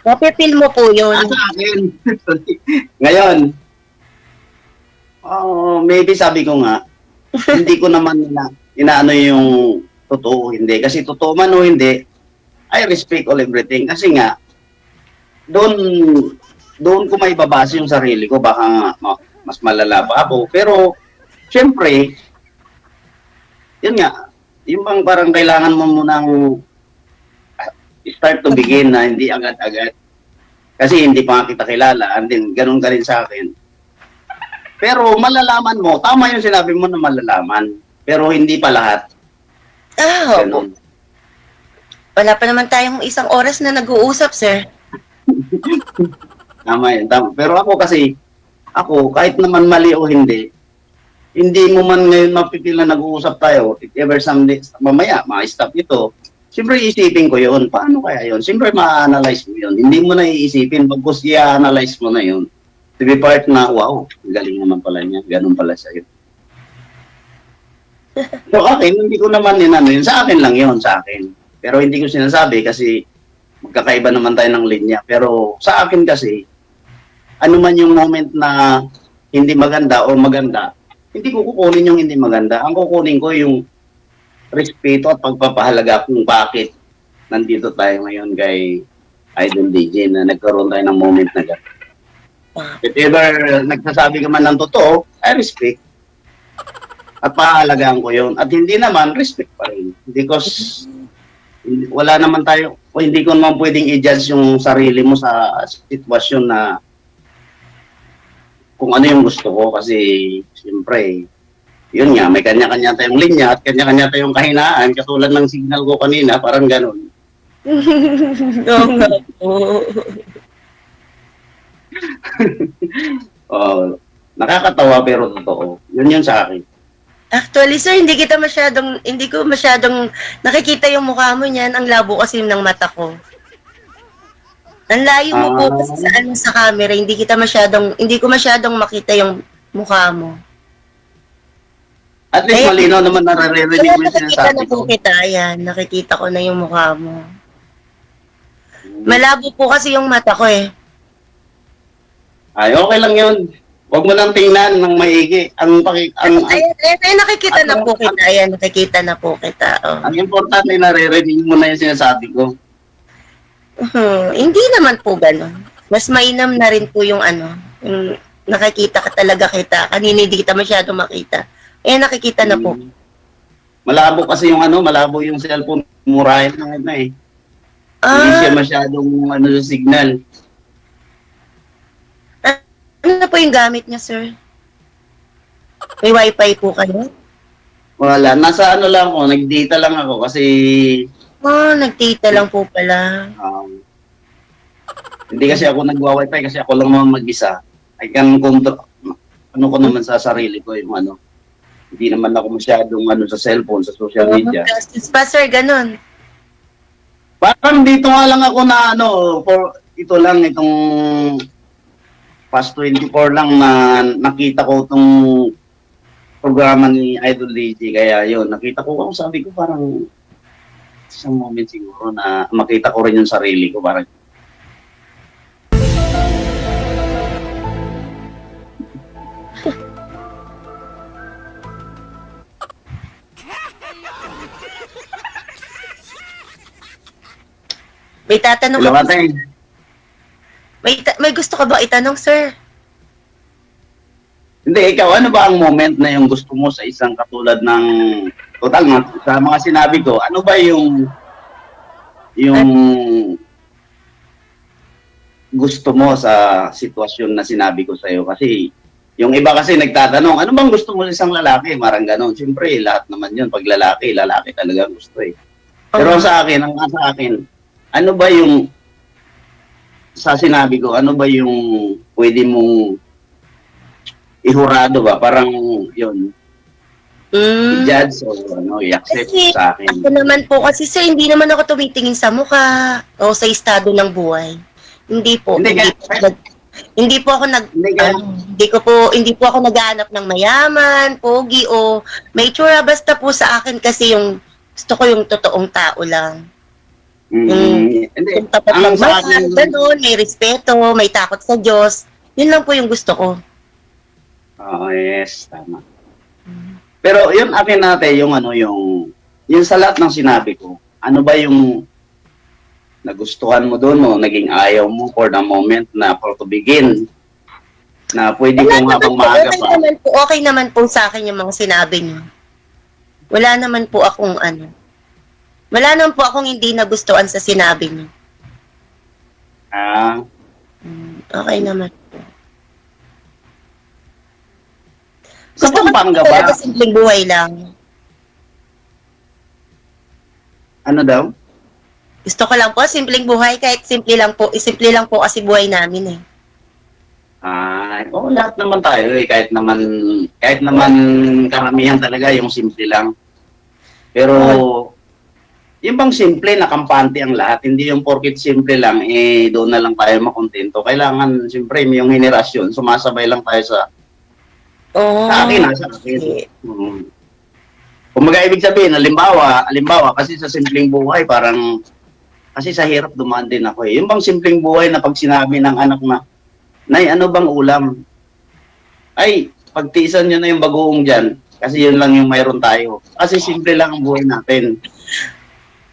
Mapipil mo po yun. Sa akin. Ngayon, maybe sabi ko nga, hindi ko naman inaano yung totoo hindi. Kasi totoo man o hindi, I respect all everything. Kasi nga, doon ko may babase yung sarili ko. Baka nga, mas malala pa ako. Pero, syempre, yun nga, yung bang parang kailangan mo munang start to begin na hindi agad-agad. Kasi hindi pa nga kita kilala, and then ganun ka rin sa akin. Pero malalaman mo, tama yung sinabi mo na malalaman, pero hindi pa lahat. Opo. Ganun. Wala pa naman tayong isang oras na nag-uusap, sir. Tama yun, tama. Pero ako kasi, kahit naman mali o hindi mo man ngayon mapipil na nag-uusap tayo, if ever someday, mamaya, ma-stop ito, siyempre iisipin ko yun. Paano kaya yun? Siyempre ma-analyze mo yun. Hindi mo na iisipin, bagkus i-analyze mo na yun. To be part na, wow, galing naman pala niya. Ganun pala siya yun. So akin, hindi ko naman yun. Sa akin lang yun, sa akin. Pero hindi ko sinasabi kasi magkakaiba naman tayo ng linya. Pero sa akin kasi, ano man yung moment na hindi maganda o maganda, hindi ko kukunin yung hindi maganda. Ang kukunin ko yung respeto at pagpapahalaga kung bakit nandito tayo ngayon kay Idol DJ na nagkaroon tayo ng moment na gano'n. If ever nagsasabi ka man ng totoo, I respect. At pahaalagaan ko yun. At hindi naman, respect pa rin. Because wala naman tayo, o hindi ko naman pwedeng i-judge yung sarili mo sa sitwasyon na kung ano yung gusto ko. Kasi, siyempre, yun nga, may kanya-kanya tayong linya at kanya-kanya tayong kahinaan. Katulad ng signal ko kanina, parang ganun. Oo nga po. Oh, nakakatawa pero totoo. Yun yun sa akin. Actually, sir, hindi ko masyadong nakikita yung mukha mo niyan. Ang labo kasi ng mata ko. Ang layo mo po kasi sa camera, hindi ko masyadong makita yung mukha mo. At least malinaw naman naririnig Kaya mo yung nakikita sinasabi na po ko. kita, ayan. Nakikita ko na yung mukha mo. Malabo po kasi yung mata ko eh. Ay, okay lang yun. Huwag mo lang tingnan ng maigi. Ayan, nakikita na po kita. Ayan, nakikita na po kita. Oh. Ang importante, naririnig mo na yung sinasabi ko. Hindi naman po gano'n. Mas mainam na rin po yung yung nakikita ka talaga kita. Kanina hindi kita masyado makita. Eh, nakikita na po. Malabo kasi yung malabo yung cellphone. Murahin lang na eh. Hindi siya masyadong yung signal. Ano po yung gamit niya, sir? May wifi po kayo? Wala. Nasa lang ako. Nag-data lang ako kasi Nag-data lang po pala. hindi kasi ako nagwa-wifi kasi ako lang naman mag-isa. I can control ko naman sa sarili ko yung Hindi naman ako masyadong sa cellphone, sa social media. Gastos pa, sir, ganun. Parang dito nga lang ako na ito lang itong past 24 lang na nakita ko itong programa ni Idol DJ. Kaya yun, nakita ko, sabi ko parang isang moment siguro na makita ko rin yung sarili ko. Parang May tatanong hello, ka. ate. May gusto ka ba itanong, sir? Hindi, ikaw, ano ba ang moment na yung gusto mo sa isang katulad ng total sa mga sinabi ko, ano ba yung gusto mo sa sitwasyon na sinabi ko sa iyo? Kasi yung iba kasi nagtatanong, ano bang gusto mo sa isang lalaki? Marang ganon. Siyempre, lahat naman yun. Pag lalaki talaga gusto eh. Pero sa akin, sa akin, ano ba yung sa sinabi ko, ano ba yung pwede mong ihurado ba? Parang yun, i-judge o i-accept Kasi sa akin. ako naman po, kasi sir, hindi naman ako tumitingin sa mukha o sa estado ng buhay. Hindi po. Hindi po ako hindi po ako naghahanap ng mayaman, pogi o may tsura, basta po sa akin kasi yung gusto ko yung totoong tao lang. Hindi. Yung tapat Ang ng sa mahal, akin, ganun, may respeto, may takot sa Diyos. Yun lang po yung gusto ko. yes, tama. Pero yun akin natin yung sa lahat ng sinabi ko, ano ba yung nagustuhan mo doon o naging ayaw mo for the moment na for to begin na pwede kong habang maaga pa. Okay naman po sa akin yung mga sinabi niyo. Wala naman po akong wala naman po akong hindi nagustuhan sa sinabi niyo. Okay naman po. Sa Pampanga ba? Talaga simpleng buhay lang. Ano daw? Gusto ko lang po, simpleng buhay, kahit simple lang po kasi buhay namin eh. Lahat naman tayo eh. Kahit naman karamihan talaga yung simple lang. Pero, yung bang simple na kampante ang lahat, hindi yung porkit simple lang, doon na lang tayo makontento. Kailangan, siyempre, yung henerasyon, sumasabay lang tayo sa akin. Kung ibig sabihin, halimbawa, kasi sa simpleng buhay, kasi sa hirap dumaan din ako eh. Yung bang simpleng buhay na pag sinabi ng anak na, Nay, ano bang ulam? Ay, pagtiisan nyo na yung bagoong dyan, kasi yun lang yung mayroon tayo. Kasi simple lang ang buhay natin.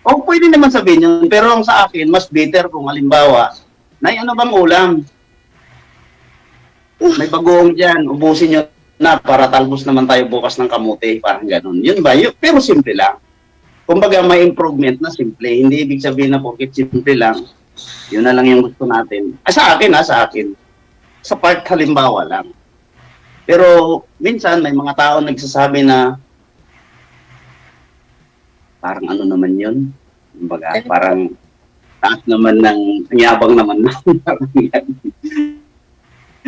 O pwede naman sabihin yun, pero ang sa akin, mas better kung halimbawa, Nay, ano bang ulam? May bagoong dyan, ubusin nyo na para talbos naman tayo bukas ng kamote, parang ganun. Yun ba? Pero simple lang. Kumbaga may improvement na simple. Hindi ibig sabihin na porket simple lang, yun na lang yung gusto natin. Sa akin, sa akin. Sa part halimbawa lang. Pero minsan may mga tao nagsasabi na parang ano naman yun. Kumbaga, parang taas naman ng, yabang naman na.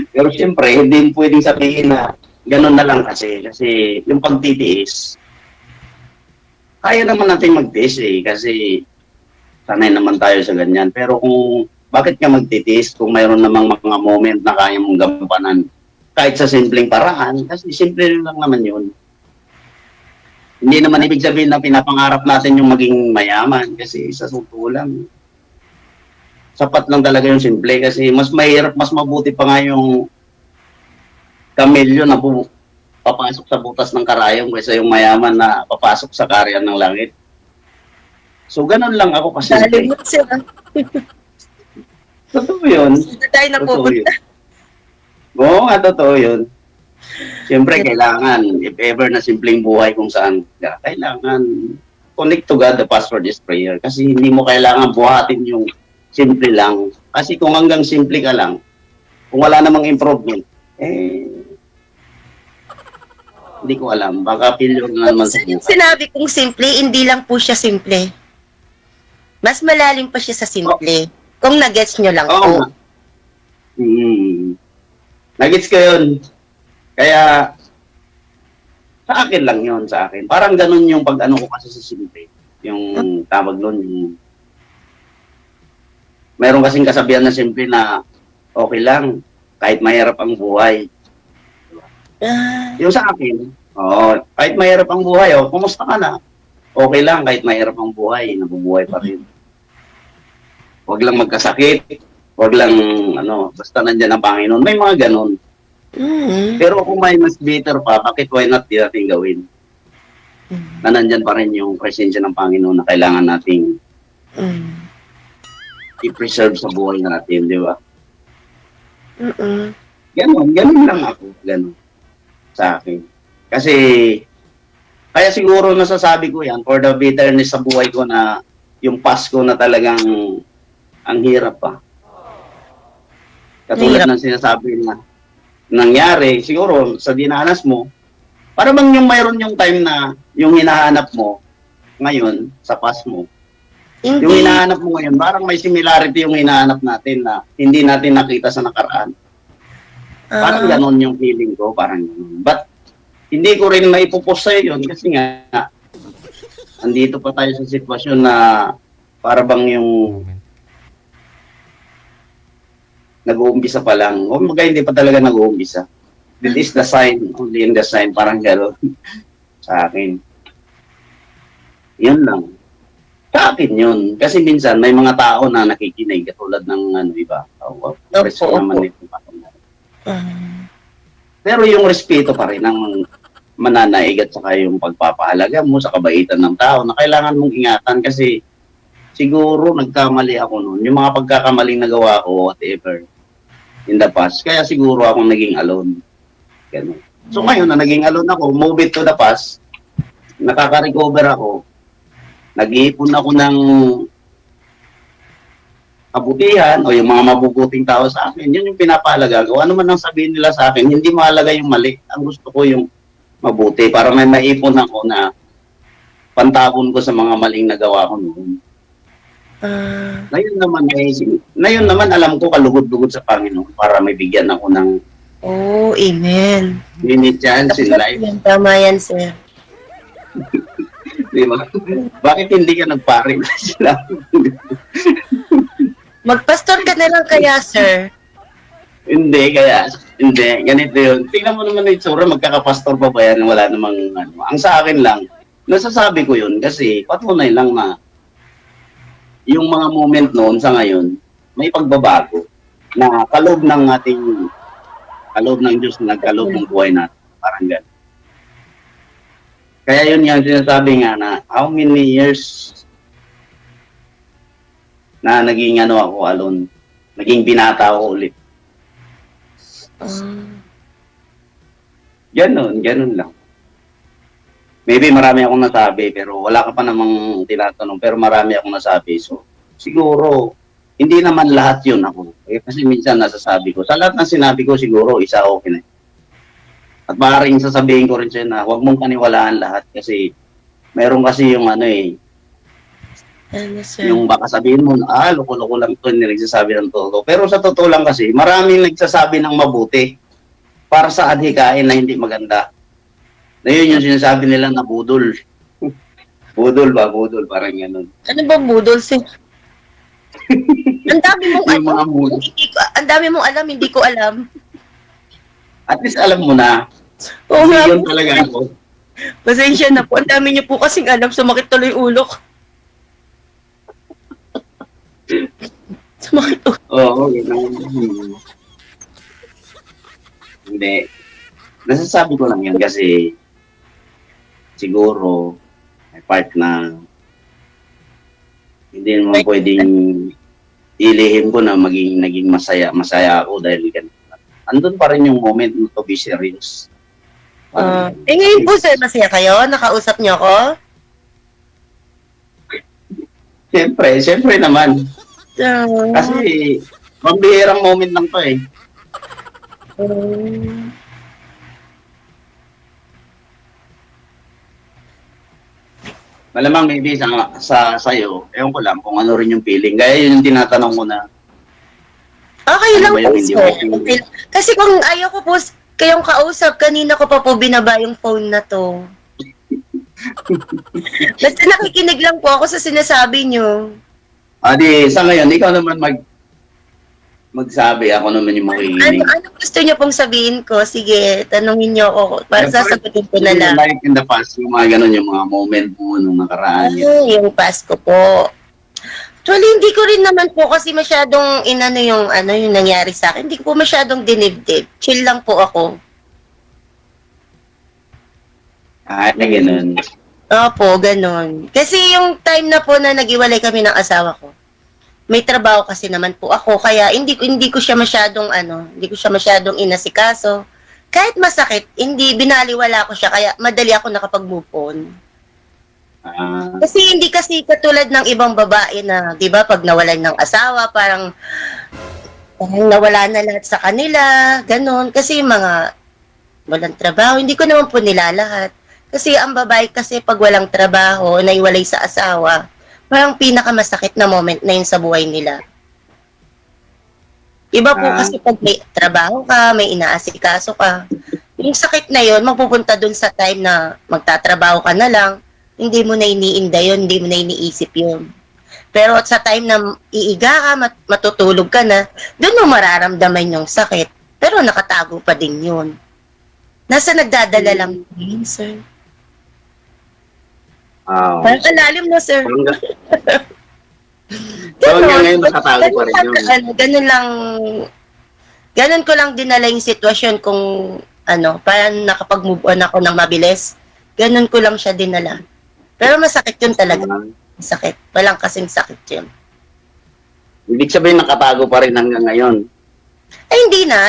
Pero siyempre, hindi pwedeng sabihin na ganun na lang kasi. Kasi yung pagtitiis, kaya naman natin magtiis kasi sanay naman tayo sa ganyan. Pero kung bakit ka magtitiis kung mayroon namang mga moment na kaya mong gampanan kahit sa simpleng paraan, kasi simple lang naman yun. Hindi naman ibig sabihin na pinapangarap natin yung maging mayaman kasi sa totoo lang. Sapat lang talaga yung simple kasi mas mahirap, mas mabuti pa nga yung kamelyo na papasok sa butas ng karayom kaysa yung mayaman na papasok sa karyan ng langit. So, ganun lang ako kasi. Lalimot sila. Totoo yun. Hindi tayo napupunta. Oo nga, totoo yun. Siyempre, kailangan, if ever na simpleng buhay kung saan ka, kailangan connect to God, the password is prayer. Kasi hindi mo kailangan buhatin yung simple lang. Kasi kung hanggang simple ka lang, kung wala namang improvement, hindi ko alam. Baka failure na naman sa Yung buhay. sinabi kong simple, hindi lang po siya simple. Mas malalim pa siya sa simple. Kung nagets nyo lang Oo po. nga. Nagets ko yun. Kaya, sa akin lang yun, sa akin. Parang ganun yung pag-ano ko kasi sa simple. Yung tawag nun, yung mayroon kasing kasabihan na simple na okay lang, kahit mahirap ang buhay. Yung sa akin, kahit mahirap ang buhay, kumusta ka na? Okay lang, kahit mahirap ang buhay, nabubuhay pa rin. Huwag lang magkasakit, huwag lang, basta nandyan ang Panginoon. May mga ganun. Pero kung may mas better pa, bakit why not di natin gawin? Na nandyan pa rin yung presensya ng Panginoon na kailangan nating i-preserve sa buhay natin, di ba? Ganun lang ako, ganun sa akin. Kasi, kaya siguro nasasabi ko yan, for the bitterness sa buhay ko na yung Pasko na talagang ang hirap pa. Katulad ng sinasabi na nangyari, siguro sa dinanas mo, para bang yung mayroon yung time na yung hinahanap mo ngayon sa past mo, yung hinahanap mo ngayon, parang may similarity yung hinahanap natin na hindi natin nakita sa nakaraan. Parang ganon yung feeling ko, parang ganon. But, hindi ko rin maipupos sa'yo yun kasi nga, andito pa tayo sa sitwasyon na para bang yung nag-uumpisa pa lang. O mga hindi pa talaga nag-uumpisa. This is the sign, only in the sign, parang gano'n sa akin. Yun lang. Sa akin yun. Kasi minsan may mga tao na nakikinig katulad ng iba. Preso naman ito. Pero yung respeto pa rin ang mananaig at saka yung pagpapahalaga mo sa kabaitan ng tao na kailangan mong ingatan kasi siguro nagkamali ako noon. Yung mga pagkakamaling nagawa ko, whatever, in the past. Kaya siguro akong naging alone. Ganun. So ngayon na naging alone ako, move it to the past, nakaka-recover ako, nag-iipon ako ng kabutihan o yung mga mabubuting tao sa akin, yun yung pinapahalaga ko. Ano man ang sabihin nila sa akin, hindi mahalaga yung mali. Ang gusto ko yung mabuti para may maipon ako na pantapon ko sa mga maling nagawa ko noon. Ngayon naman alam ko kalugod-lugod sa Panginoon para may bigyan ako ng amen. Mini chance in life. Tama yan, sir. Di ba? Bakit hindi ka nagparing sila? Magpastor ka na lang kaya, sir. Hindi. Ganito yun. Tingnan mo naman yung itsura, magkakapastor pa ba yan? Wala namang Ang sa akin lang, nasasabi ko yun kasi patunay lang na yung mga moment noon sa ngayon, may pagbabago na kaloob ng Diyos na nagkaloob ng buhay natin. Parang gano'n. Kaya yun yung sinasabi nga na how many years na naging ano ako alone. Naging binata ako ulit. Ganun lang. Maybe marami akong nasabi, pero wala ka pa namang tinatanong, pero marami akong nasabi. So, siguro, hindi naman lahat yun ako. Kasi minsan nasasabi ko, sa lahat ng sinabi ko, siguro, isa okay na. At maaaring sasabihin ko rin sa'yo na huwag mong paniwalaan lahat kasi meron kasi yung ano yung baka sabihin mo na, loko-loko lang ito, hindi nagsasabi ng totoo. Pero sa totoo lang kasi, maraming nagsasabi ng mabuti para sa adhikain na hindi maganda. Na yun yung sinasabi nila na budol. budol, parang ganun. Ano ba budol, sir? Ang dami mong Yung mga budol. ang dami mong alam, hindi ko alam. At least alam mo na. Oo Kasi nga yun po. talaga ako. Pasensya na po. Ang dami niyo po kasing alam. Sumakit tuloy yung ulo ko. Sumakit ulo. Oo, ganun. Hindi. Nasasabi ko lang yan kasi siguro may part na hindi naman pwedeng ilihim ko na naging masaya ako dahil ganun. Andun pa rin yung moment to be serious. Ngayon po, sir, masaya kayo? Nakausap niyo ako? Siyempre naman. Kasi mambihirang moment lang to eh. Malamang maybe sa sa'yo, ewan ko lang kung ano rin yung feeling. Kaya yun yung tinatanong ko na Okay Ano lang ba po, yung hindi sir. okay? Okay. Kasi kung ayaw ko po kayong kausap, kanina ko pa po binaba yung phone na to. Basta nakikinig lang po ako sa sinasabi niyo. di sa ngayon, ikaw naman magsabi, ako naman yung makikinig. Ano gusto niyo pong sabihin ko? Sige, tanungin niyo ako. Para sasagutin ko na lang. Like in the past, yung mga ganun, yung mga moment mo nung nakaraan. Yun. Yung Pasko po. Actually, hindi ko rin naman po kasi masyadong yung nangyari sa akin. Hindi ko po masyadong dinibdib. Chill lang po ako. Ganun. Opo, ganun. Kasi yung time na po na nag-iwalay kami ng asawa ko, may trabaho kasi naman po ako, kaya hindi ko siya masyadong inasikaso. Kahit masakit, binaliwala ko siya, kaya madali ako nakapag-move on. Kasi hindi kasi katulad ng ibang babae na, 'di ba, pag nawalan ng asawa, parang nawala na lahat sa kanila, ganun. Kasi mga walang trabaho, hindi ko naman po nilalahat. Kasi ang babae kasi pag walang trabaho, naiwalay sa asawa, parang pinakamasakit na moment na yun sa buhay nila. Iba po kasi pag may trabaho ka, may inaasikaso ka, yung sakit na yun, mapupunta dun sa time na magtatrabaho ka na lang, hindi mo na iniinda yun, hindi mo na iniisip yun. Pero at sa time na iiga ka, matutulog ka na, dun mo mararamdaman yung sakit. Pero nakatago pa din yun. Nasa nagdadala lang yun, sir. Parang alalim mo, sir. Hanggang ngayon nakatago pa rin yun. Ganun ko lang dinala yung sitwasyon kung parang nakapag-move on ako ng mabilis. Ganun ko lang siya dinala. Pero masakit yun talaga. Masakit. Walang kasing sakit yun. Ibig sabihin nakatago pa rin hanggang ngayon. Ay, hindi na.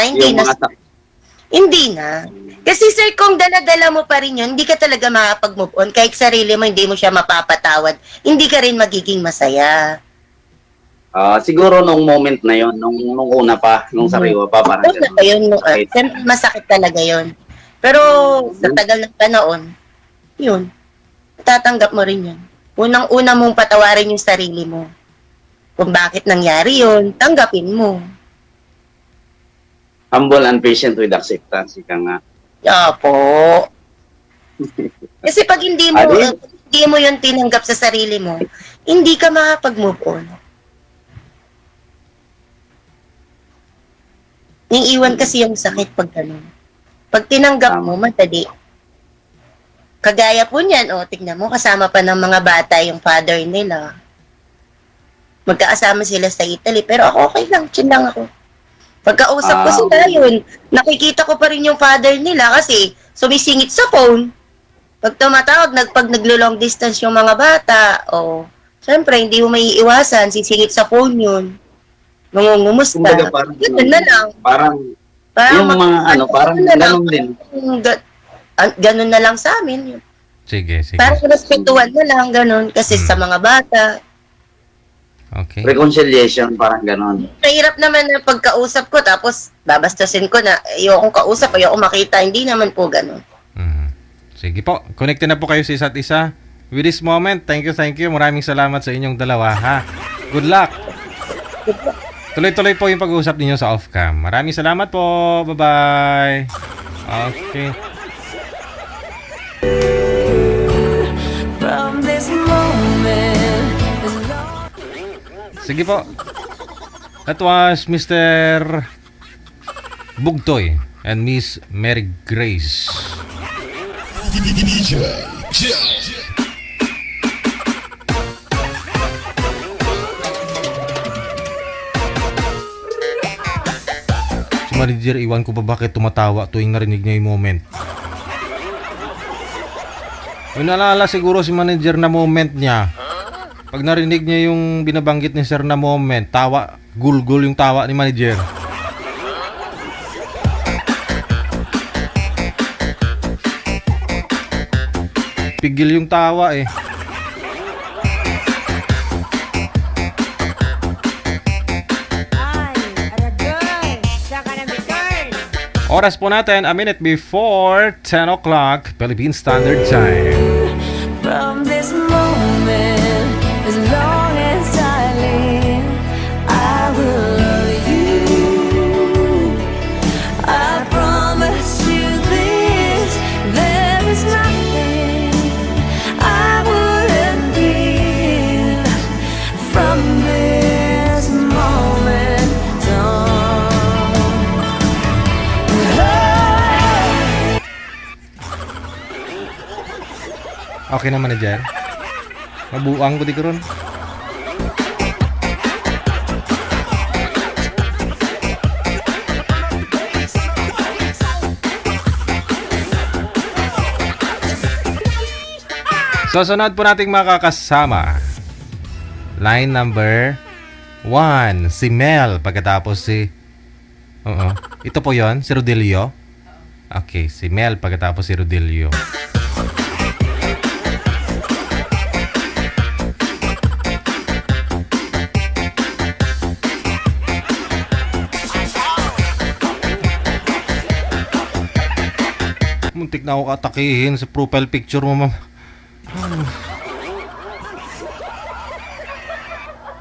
Hindi na. Kasi sir, kung dala-dala mo pa rin yun, hindi ka talaga makapag-move on. Kahit sarili mo, hindi mo siya mapapatawad. Hindi ka rin magiging masaya. Siguro nung moment na yon, nung una pa, nung sariwa pa, parang Siyempre, masakit talaga yun. Pero sa tagal ng panahon, yun, tatanggap mo rin yun. Unang-una mong patawarin yung sarili mo. Kung bakit nangyari yun, tanggapin mo. Humble and patient with acceptance, ika nga. Opo. Kasi pag hindi mo yun tinanggap sa sarili mo, hindi ka makapag-move on. Iiwan kasi yung sakit pag ganun. Pag tinanggap mo, madali. Kagaya po niyan, tignan mo, kasama pa ng mga bata yung father nila. Magkaasama sila sa Italy, pero ako okay lang, chill lang ako. Pagkausap ko sila yun, nakikita ko pa rin yung father nila kasi sumisingit sa phone. Pag tumatawag, pag naglo-long distance yung mga bata, Siyempre, hindi mo may iiwasan, sisingit sa phone yun. Nangungumusta. Kumbaga parang, Ganun na lang. parang, Parang yung mga parang na lang. ganun din. Ganun na lang sa amin. Sige, sige. Parang respetuhan na lang, ganun. Kasi sa mga bata, Okay. Reconciliation, parang ganun. mahirap naman na pagkausap ko, tapos babastasin ko na, ayokong kausap, ayokong makita. Hindi naman po ganun. Mhm. Sige po, connected na po kayo sa isa't isa. With this moment, thank you. Maraming salamat sa inyong dalawa, ha? Good luck! Tuloy-tuloy po yung pag-uusap ninyo sa off-cam. Maraming salamat po. Bye-bye. Okay. Sige po. That was Mr. Bugtoy and Miss Mary Grace. Si manager, iwan ko ba bakit tumatawa tuwing narinig niya yung moment? May naalala siguro si manager na moment niya. Pag narinig niya yung binabanggit ni sir na moment, tawa, gulgul yung tawa ni manager. Pigil yung tawa eh. Oras po natin, a minute before 10 o'clock, Philippine Standard Time. From this moment, as long as I live, I will love you. I promise you this, there is nothing I wouldn't give from this moment on. Okay na manager. Mabuang ko di karon. So, sunod po nating makakasama. Line number 1, si Mel. Pagkatapos si... Oo. Ito po yon, si Rodelio. Okay, si Mel. Pagkatapos si Rodelio. Muntik na ako atakihin sa profile picture mo, ma'am.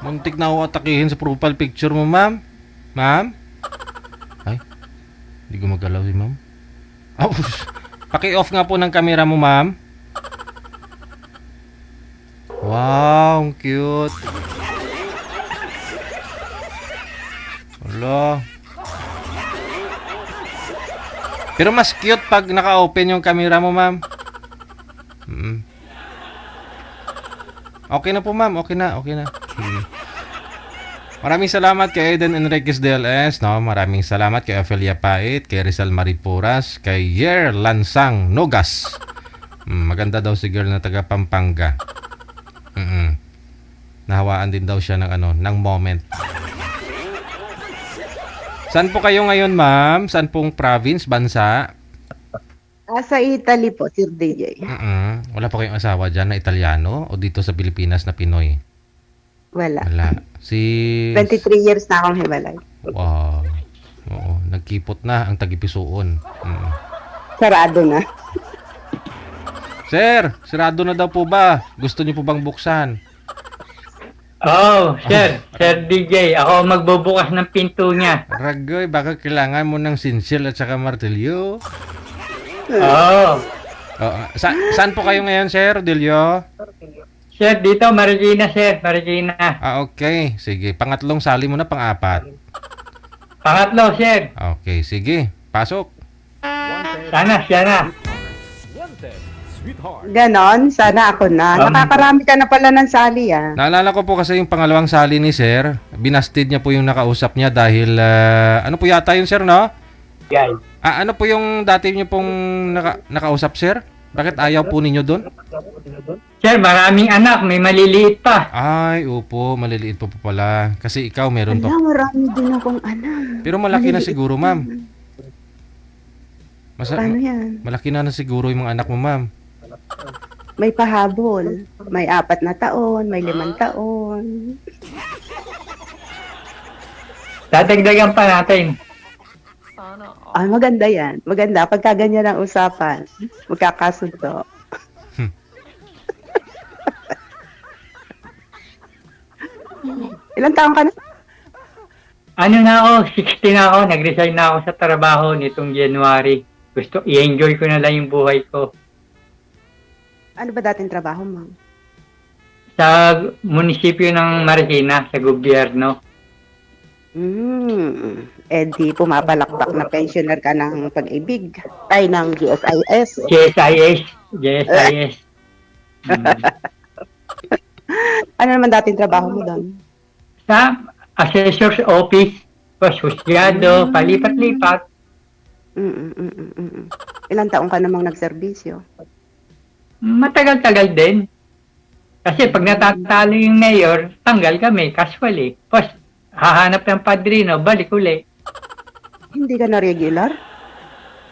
Muntik na ako atakihin sa profile picture mo, ma'am. Ma'am? Ay, hindi gumagalaw si ma'am. Oh, paki-off nga po ng camera mo, ma'am. Wow, ang cute. Wala. Pero mas cute pag naka-open yung camera mo, ma'am. Okay na po, ma'am. Okay na. Maraming salamat kay Aiden Enriquez DLS, no? Maraming salamat kay Ophelia Pait, kay Rizal Maripuras, kay Yer Lansang Nogas. Maganda daw si girl na taga Pampanga. Nahawaan din daw siya ng moment. Saan po kayo ngayon, ma'am? Saan pong province, bansa? Sa Italy po, Sir DJ. Wala pa kayong asawa dyan na Italiano o dito sa Pilipinas na Pinoy? Wala. 23 years na akong hiwalay. Wow. Oo, nagkipot na ang tagipisuon. Sarado na. Sir, sirado na daw po ba? Gusto niyo po bang buksan? Oh, Sir DJ, ako magbubukas ng pinto niya. Ragoy, baka kailangan mo ng sinsil at saka martilyo. Oh. Saan po kayo ngayon, Sir Delio? Sir, dito, Marikina, Sir. Marikina. Okay. Sige. Pangatlong sali mo na, pang-apat. Pangatlo, Sir. Okay. Sige. Pasok. Sana. Ganon, sana ako na. Nakakarami ka na pala ng sali, ah. Naalala ko po kasi yung pangalawang sali ni Sir. Binasted niya po yung nakausap niya dahil... ano po yata yun, Sir, no? Guys. Ano po yung dati niyo pong nakausap, Sir? Bakit ayaw po ninyo doon? Sir, maraming anak, may maliliit pa. Ay, opo, maliliit pa pala. Kasi ikaw meron pa. Ala, marami din akong anak. Pero malaki na Maliliit siguro, pa ma'am. naman. Paano yan? Malaki na siguro yung mga anak mo, ma'am. May pahabol. May 4 na taon, may 5 taon. Dadagdagan pa natin. Ah, maganda yan. Maganda. Pagka ganyan ang usapan, magkakasundo. Ilang taon ka na? Ano na ako, 60 na ako, nag-resign na ako sa trabaho nitong January. Gusto, i-enjoy ko na lang yung buhay ko. Ano ba dating trabaho mo? Sa munisipyo ng Marikina, sa gobyerno. Eh di pumapalakpak na pensioner ka ng pag-ibig. Ay, ng GSIS. GSIS. Ano naman dating trabaho mo doon? Sa assessor's office, husgado, palipat-lipat. Ilang taon ka namang nagserbisyo? Matagal-tagal din. Kasi pag natatalo yung mayor, tanggal kami, casually. Tapos, hahanap ng padrino, balik uli. Hindi ka na regular?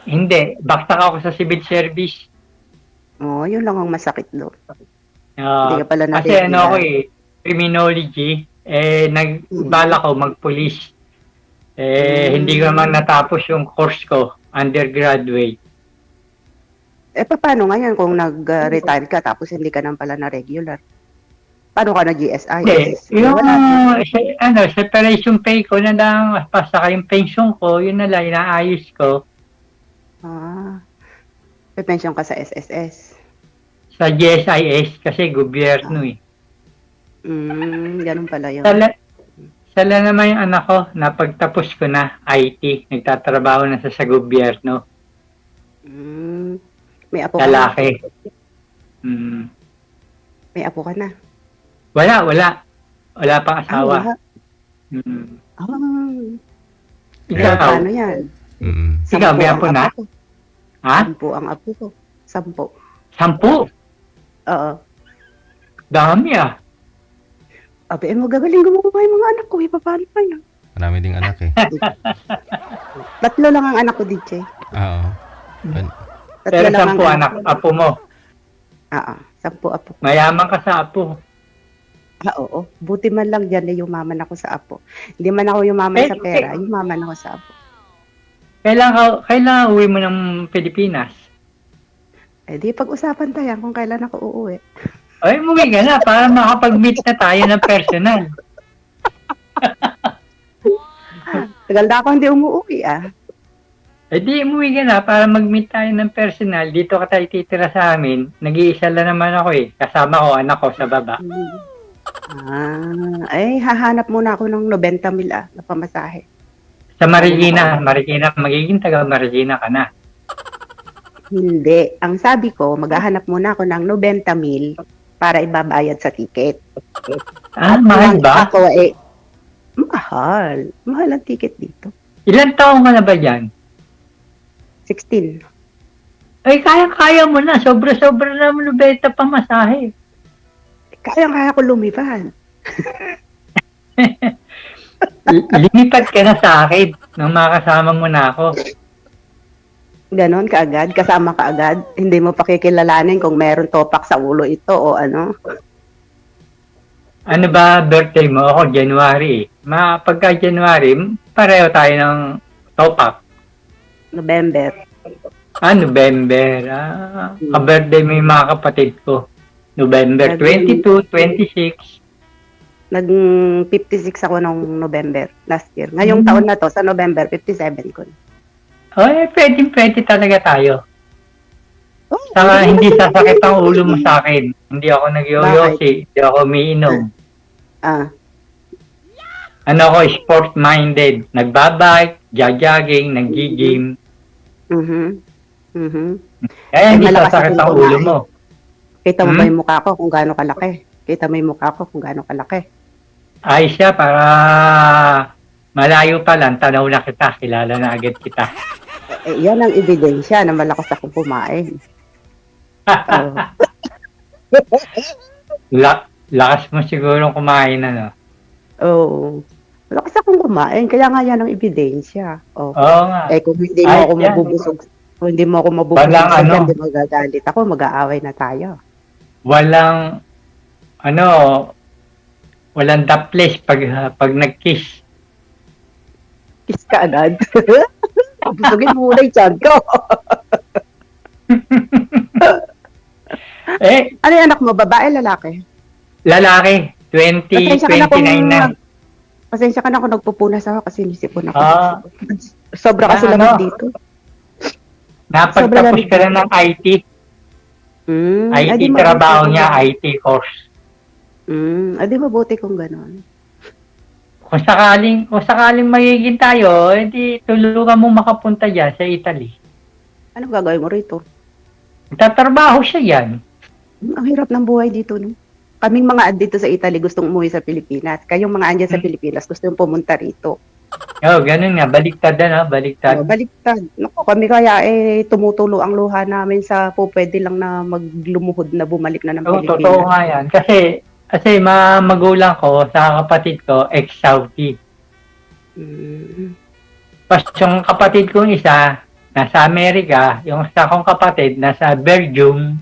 Hindi, baksak ako sa civil service. Oo, yun lang ang masakit doon. Hindi ka pala na Kasi ano ako criminology, nagbala ko magpulis. Hindi ko naman natapos yung course ko, undergraduate. Paano ngayon kung nag-retire ka tapos hindi ka nang pala na regular? Paano ka na GSI? Hindi, yung separation pay ko na lang, saka yung pension ko, yun na lang, inaayos ko. May pension ka sa SSS? Sa GSIS, kasi gobyerno Ganun pala yun. Sala naman yung anak ko, napagtapos ko na IT, nagtatrabaho na sa gobyerno. May apo ka Lalaki. na? May apo ka na? Wala. Wala pang asawa. Ikaw? Paano yan? Ikaw, may apo na? Ha? 10 ang apo ko. 10. 10? Oo. Dami Abi, magagaling gumawa yung mga anak ko. Paano pa yun? Marami ding anak eh. 3 lang ang anak ko, DJ. Oo. Pero 10 anak, apo mo. Oo, 10 apo. Mayaman ka sa apo. Oo. Buti man lang dyan na yumaman ako sa apo. Hindi man ako yumaman sa pera, yumaman ako sa apo. Kailan uwi mo ng Pilipinas? Di pag-usapan tayo kung kailan ako uuwi. Ay, umuwi ka na para makapag-meet na tayo ng personal. Tagal na ako hindi umuwi Di umuwi ka na para mag-meet tayo ng personal. Dito ka tayo titira sa amin. Nag-iisa lang naman ako Kasama ko, anak ko sa baba. Hahanap muna ako ng 90,000 na pamasahe. Sa Marikina, magiging taga Marikina ka na. Hindi. Ang sabi ko, maghahanap muna ako ng 90,000 para ibabayad sa ticket. Mahal ba? Ako mahal. Mahal ang ticket dito. Ilan taong ka na ba dyan? 16. Ay, kaya mo na. Sobra-sobra naman beta pamasahe. Kaya ko lumipad. Limipat ka na sa akin nung makasama mo na ako. Ganon kaagad? Kasama ka agad? Hindi mo pakikilalanin kung meron topak sa ulo ito o ano? Ano ba birthday mo? Ako, January. Pagka January, pareho tayo ng topak. November. November. Ka-birthday mo yung mga kapatid ko. November 22, 26. Nag-56 ako nung November last year. Ngayong taon na to, sa November, 57 ko. Pwede talaga tayo. Saka hindi sasakit ang ulo mo sa akin. Hindi ako nag-yoyosi. Hindi ako umiinom. Ano ako, sport-minded. Nagbabike, jogging, nag-gym. Kaya hindi sasakit ang ulo mo. Kita mo ba yung mukha ko kung gaano kalaki? Kita mo yung mukha ko kung gaano kalaki? Ayos siya para malayo pa lang, tanaw na kita, kilala na agad kita. Yan ang ebidensya na malakas akong kumain. Lakas mo siguro kumain, ano? Oo. Malakas akong kumain, kaya nga yan ang ebidensya. Oh. Oo nga. Kung hindi mo Ay, ako yan. mabubusog, kung hindi mo ako mabubusog Walang sa ano. dyan, di magagalit ako, mag-aaway na tayo. Walang, walang daples pag nag-kiss. Kiss ka agad. Busugin mo muna yung tiyan ko. Ano yung anak mo, babae, lalaki? Lalaki, 29 na. Pasensya ka na kung nagpupunas ako kasi nisipon ako. Sobra Ah, kasi lamig dito. Napagtapos ka na ng IT. IT trabaho niya, IT course. Adi mabuti kung gano'n. Kung sakaling magiging tayo, hindi tulungan mo makapunta dyan sa Italy. Anong gagawin mo rito? Tatrabaho siya yan. Ang hirap ng buhay dito, no? Kaming mga dito sa Italy gustong umuwi sa Pilipinas. Kayong mga andyan sa Pilipinas gustong pumunta rito. Ganun nga. Baliktad na, baliktad. Baliktad. Naku, kami kaya tumutulo ang luha namin sa pwede lang na maglumuhod na bumalik na ng Pilipinas. Totoo nga yan. Kasi magulang ko, sa kapatid ko, ex-Saudi. Pas yung kapatid kong isa, nasa Amerika, yung isa kong kapatid, nasa Belgium.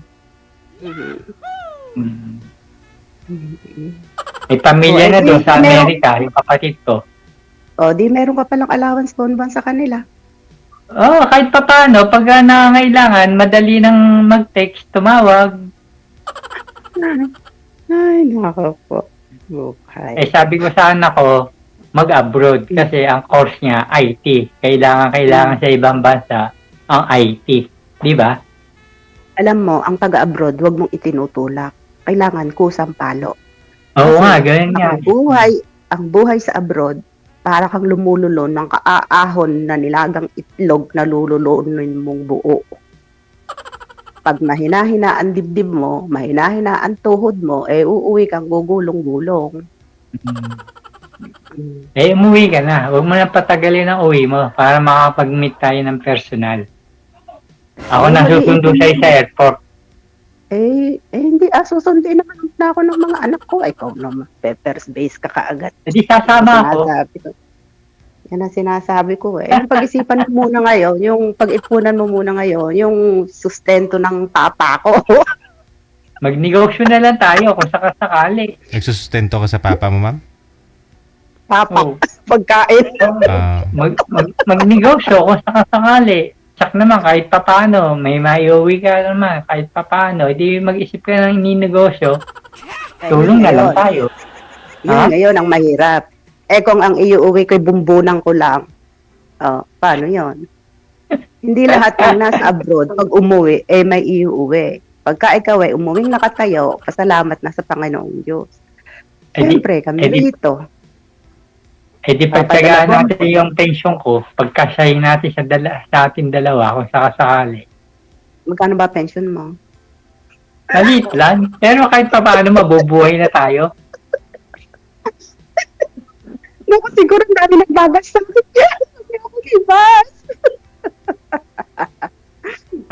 May pamilya na doon sa Amerika, yung kapatid ko. Di meron ka palang allowance bonbon sa kanila. Kahit pa paano, pag nangangailangan, madali nang mag-text, tumawag. Ay, nako po. Okay. Sabi ko sa anak ko, mag-abroad kasi ang course niya, IT. Kailangan sa ibang bansa ang IT. Di ba? Alam mo, ang taga-abroad, wag mong itinutulak. Kailangan kusang palo. Oo nga, ganyan nga. Ang buhay sa abroad, para kang lumululon ng kaaahon na nilagang itlog na lululonin mong buo. Pag mahina-hina ang dibdib mo, mahina-hina ang tuhod mo, uuwi kang gugulong-gulong. Umuwi ka na. Huwag mo na patagalin ang uwi mo para makapag-meet tayo ng personal. Ako na susundo sa'yo sa airport. Hindi. Susundin naman na ako ng mga anak ko. Ikaw naman, Pepper's base ka kaagad. Hindi sasama ako. Yan ang sinasabi ko Yung pag-isipan mo muna ngayon, yung pag-ipunan mo muna ngayon, yung sustento ng papa ko. Magnegosyo na lang tayo kung sakasakali. Nagsusustento ka sa papa mo, ma'am? Papa, pagkain. Magnegosyo kung sakasakali. Tsak naman, kahit papano, may maiuwi ka naman, kahit papano, hindi mag-isip ka ng ininegosyo, tulong na lang tayo. Ngayon ang mahirap. Kung ang iuwi ko'y bumbunan ko lang, paano yon? Hindi lahat ng nasa abroad, pag umuwi, may iuwi. Pagka ikaw umuwing nakatayo, pasalamat na sa Panginoong Diyos. Siyempre, kami rito. Di pagtagaan natin yung pension ko, pagkasahin natin sa ating dalawa kung sakasakali. Magkano ba pension mo? Malit lang. Pero kahit pa paano mabubuhay na tayo. Naku, siguro ang dami nagbabasa ko dyan. Hindi ako ibas.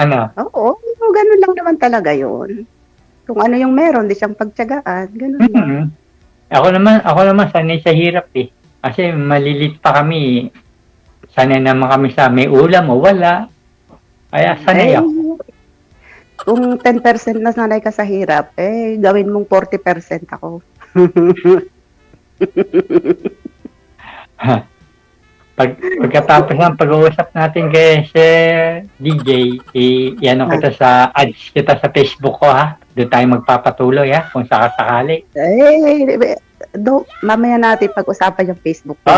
Ano? Oo, ganun lang naman talaga yun. Kung ano yung meron, di siyang pagtyagaan. Ganun lang. Ako naman sanay sa hirap eh. Kasi malilit pa kami. Sanay naman kami sa may ulam o wala. Kaya sanay ako. Kung 10% na sanay ka sa hirap, gawin mong 40% ako. Pagkatapos ng pag-uusap natin kay Sir DJ, yan kita sa ads kita sa Facebook ko ha. Doon tayo magpapatuloy ha, kung sakasakali. Mamaya natin pag-usapan yung Facebook ko.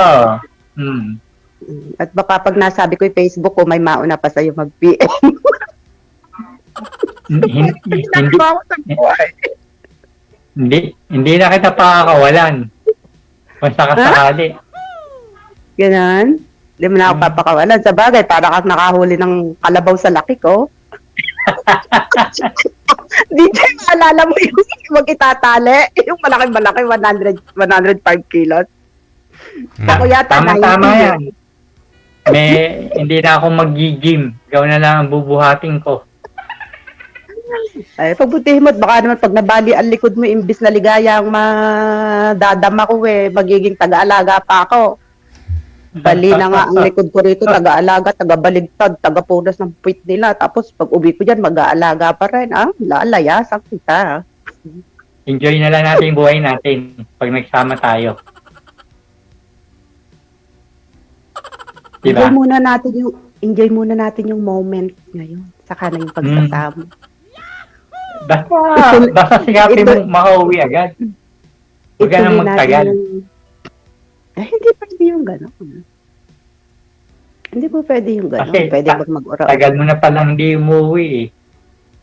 At baka pag nasabi ko yung Facebook ko, may mauna pa sa'yo mag-PM. Hindi na kita pakakawalan. Kung sakasakali. Ganon? Hindi mo na ako papakawalan. Sa bagay, para kang nakahuli ng kalabaw sa laki ko. DJ, maalala mo yung wag itatali. Yung malaki-malaki, 105 kilos. Ako yata, tama yan. Hindi na ako mag-gym. Ikaw na lang ang bubuhatin ko. Ay, pagbutihin mo at baka naman pag nabali ang likod mo, imbis na ligaya ang madadama ko magiging taga-alaga pa ako. Bali na nga ang likod ko rito, taga-alaga, taga-baligtad, taga-punas ng puwit nila. Tapos pag uwi ko dyan, mag-aalaga pa rin. Lalayasan kita. Enjoy na lang natin yung buhay natin pag nagsama tayo. Diba? Enjoy muna natin yung moment ngayon. Saka na yung pagsasama. Basta sigapin mo makauwi agad. Huwag ka nang magtagal. Hindi pwede yung gano'n. Hindi po pwede yung gano'n. Kasi Pwede mag-ura. tagal mo na palang hindi umuwi eh.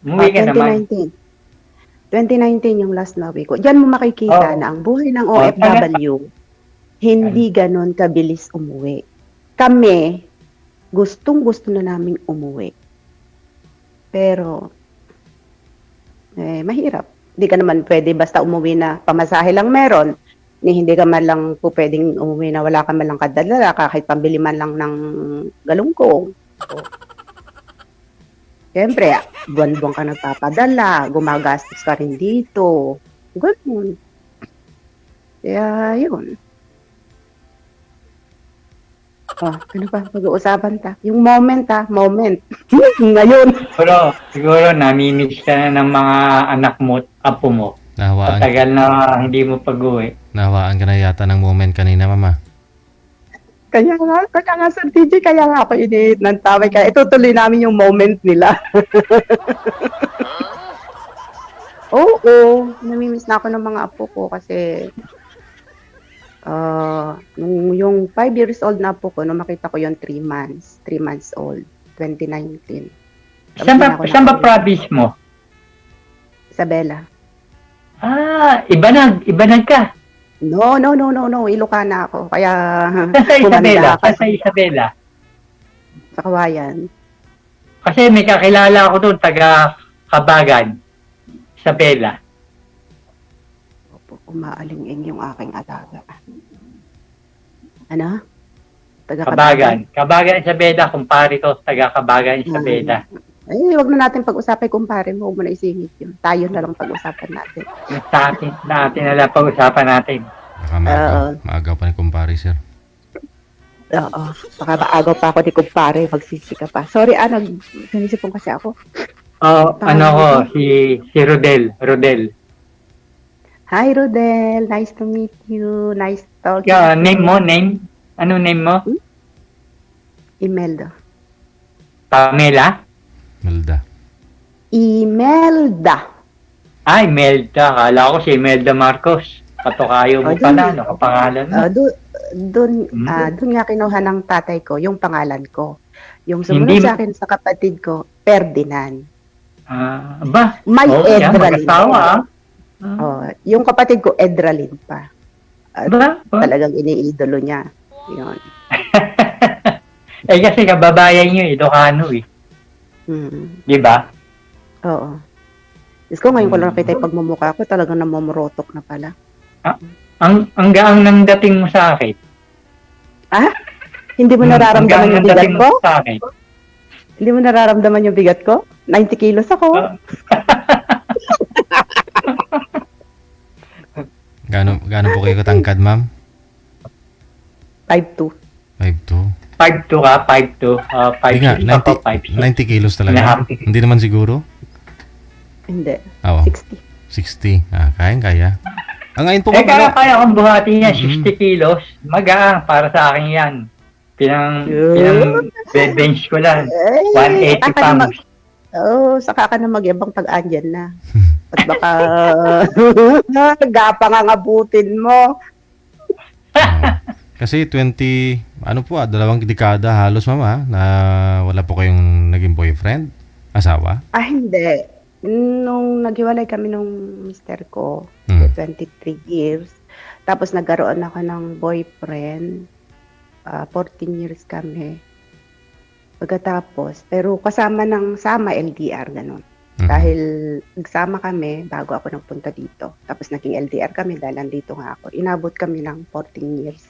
Umuwi ka naman. 2019 yung last na uwi ko. Diyan mo makikita na ang buhay ng OFW hindi gano'n kabilis umuwi. Kami, gustong-gusto na naming umuwi. Pero, mahirap. Hindi ka naman pwede basta umuwi na pamasahe lang meron. Hindi ka man lang po pwedeng umuwi na wala ka man lang kadala, kahit pambili man lang ng galunggong. Siyempre, buwan-buwan ka nagpapadala, gumagastos ka rin dito. Ganun. Kaya, yun. Ano pa pag-uusapan ta? Yung moment. Ngayon. Siguro namimiss ka na ng mga anak mo at apo mo. Patagal na hindi mo pag-uwi. Nahawaan ka na yata ng moment kanina, Mama. Kaya nga Sir TJ, kaya nga ako iniit ng tawag. Kaya itutuloy namin yung moment nila. Oo, namimiss na ako ng mga apo ko kasi yung 5 years old na apo ko, nung makita ko yung 3 months old, 2019. Saan ba province mo? Isabela. Ibanag ka. No, Ilocana ako. Kaya Sa Isabela. Sa Kawayan. Kasi may kakilala ako doon, taga Kabagan, Isabela. Umaaling-ing yung aking alaga. Ano? Kabagan, Isabela, kumpare to, taga Kabagan, Isabela. Wag na natin pag-usapan kumpare mo, huwag mo na isingit yun. Tayo na lang pag-usapan natin. Natin na lang pag-usapan natin. Maagaw pa ni kumpare, sir. Oo. Baka maagaw pa ako ni kumpare, magsisi ka pa. Sorry, nanisipon kasi ako. Si Rodel. Hi, Rodel. Nice to meet you. Nice talking. Name mo? Ano name mo? Imelda. Melda. Imelda. Ay, Melda. Kala ko si Imelda Marcos. Patukayo mo pala, kapangalan mo. Doon nga kinuha ng tatay ko, yung pangalan ko. Yung sumunod sa akin sa kapatid ko, Ferdinand. May Edralin. Yung kapatid ko, Edralin pa. Talagang iniidolo niya. Yun. Kasi kababayan nyo, Ilocano eh. Di ba? Oo. Diyos ko, ngayon ko lang nakita yung pagmumukha ko, talagang namumurotok na pala. Ang gaang ng dating mo sa akin. Hindi mo nararamdaman yung bigat ko? Sa akin. Hindi mo nararamdaman yung bigat ko? 90 kilos ako. Gaano po kayo katangkad, ma'am? 5'2". 5'2". 5'2 ka? 5'2". 90 kilos talaga. Hindi naman siguro? Hindi. 60. Kaya. Ngayon po kaya kong buhati niya, 60 kilos. Magaan para sa akin yan. Pinang bench ko lang. 180 pounds. Saka ka na magyabang pag-andyan na. At baka gapangangabutin mo. Kasi 2 dekada halos, mama, na wala po kayong naging boyfriend, asawa? Hindi. Nung naghiwalay kami nung mister ko, 23 years, tapos nagkaroon ako ng boyfriend, 14 years kami. Pagkatapos, pero kasama LDR, ganun. Dahil nagsama kami bago ako nagpunta dito. Tapos naging LDR kami dahil nandito nga ako. Inabot kami ng 14 years.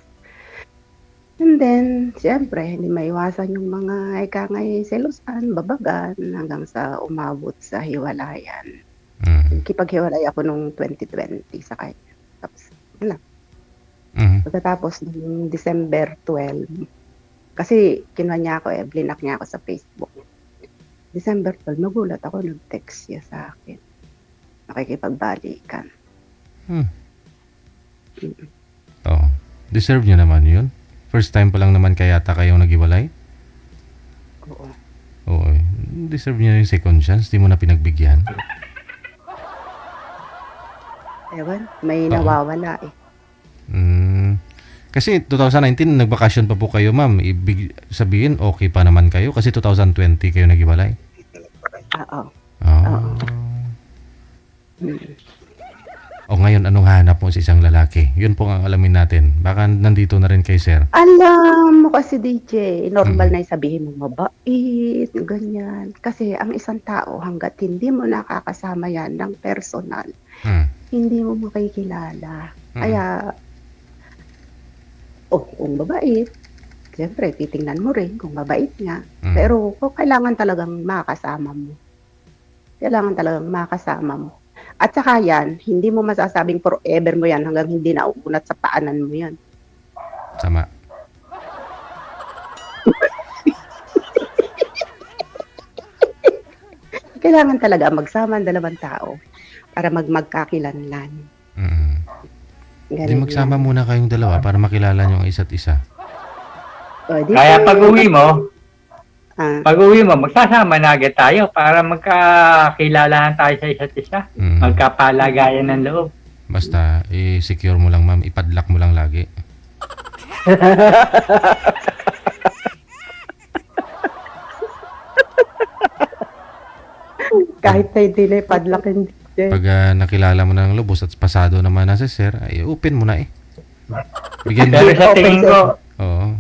And then, siyempre, hindi maiwasan yung mga ika ngay selosan, babagan, hanggang sa umabot sa hiwalayan. Mhm. Nakipaghiwalay ako nung 2020 sa kanya. Tapos, wala. Mhm. Pagkatapos nung December 12, kasi kinuha niya ako, blinak niya ako sa Facebook. December 12, nagulat ako, nag-text siya sa akin. Nakikipagbalikan. Oo. Deserve niyo naman yun. First time pa lang naman kayata kayong naghiwalay? Oo. Oo. Deserve niyo yung second chance. Di mo na pinagbigyan. Ewan, may Oo. nawawala eh. Kasi 2019, nagbakasyon pa po kayo, ma'am. Ibig sabihin, okay pa naman kayo. Kasi 2020 kayo naghiwalay. Oo. Oh. O ngayon, anong hanap mo sa isang lalaki? Yun po ang alamin natin. Baka nandito na rin kay sir. Alam mo kasi DJ, normal na sabihin mo mabait, ganyan. Kasi ang isang tao hanggat hindi mo nakakasama yan ng personal, hindi mo makikilala. Kaya, kung mabait, siyempre titingnan mo rin kung mabait nga. Pero kung kailangan talagang makasama mo. Kailangan talagang makasama mo. At saka yan, hindi mo masasabing forever mo yan hanggang hindi na uunat sa paanan mo yan. Sama. Kailangan talaga magsama ang dalawang tao para magkakilanlan. Di magsama muna kayong dalawa para makilala nyo ang isa't isa. Kaya pag uwi mo, magsasama na agad tayo para magkakilalahan tayo sa isa't isa. Magkapalagayan ng loob. Basta, i-secure mo lang, ma'am. Ipadlock mo lang lagi. Kahit na hindi na ipadlakin din. Pag nakilala mo na ng lubos at pasado naman na si sir, ay open mo na eh. Bigyan Pero sa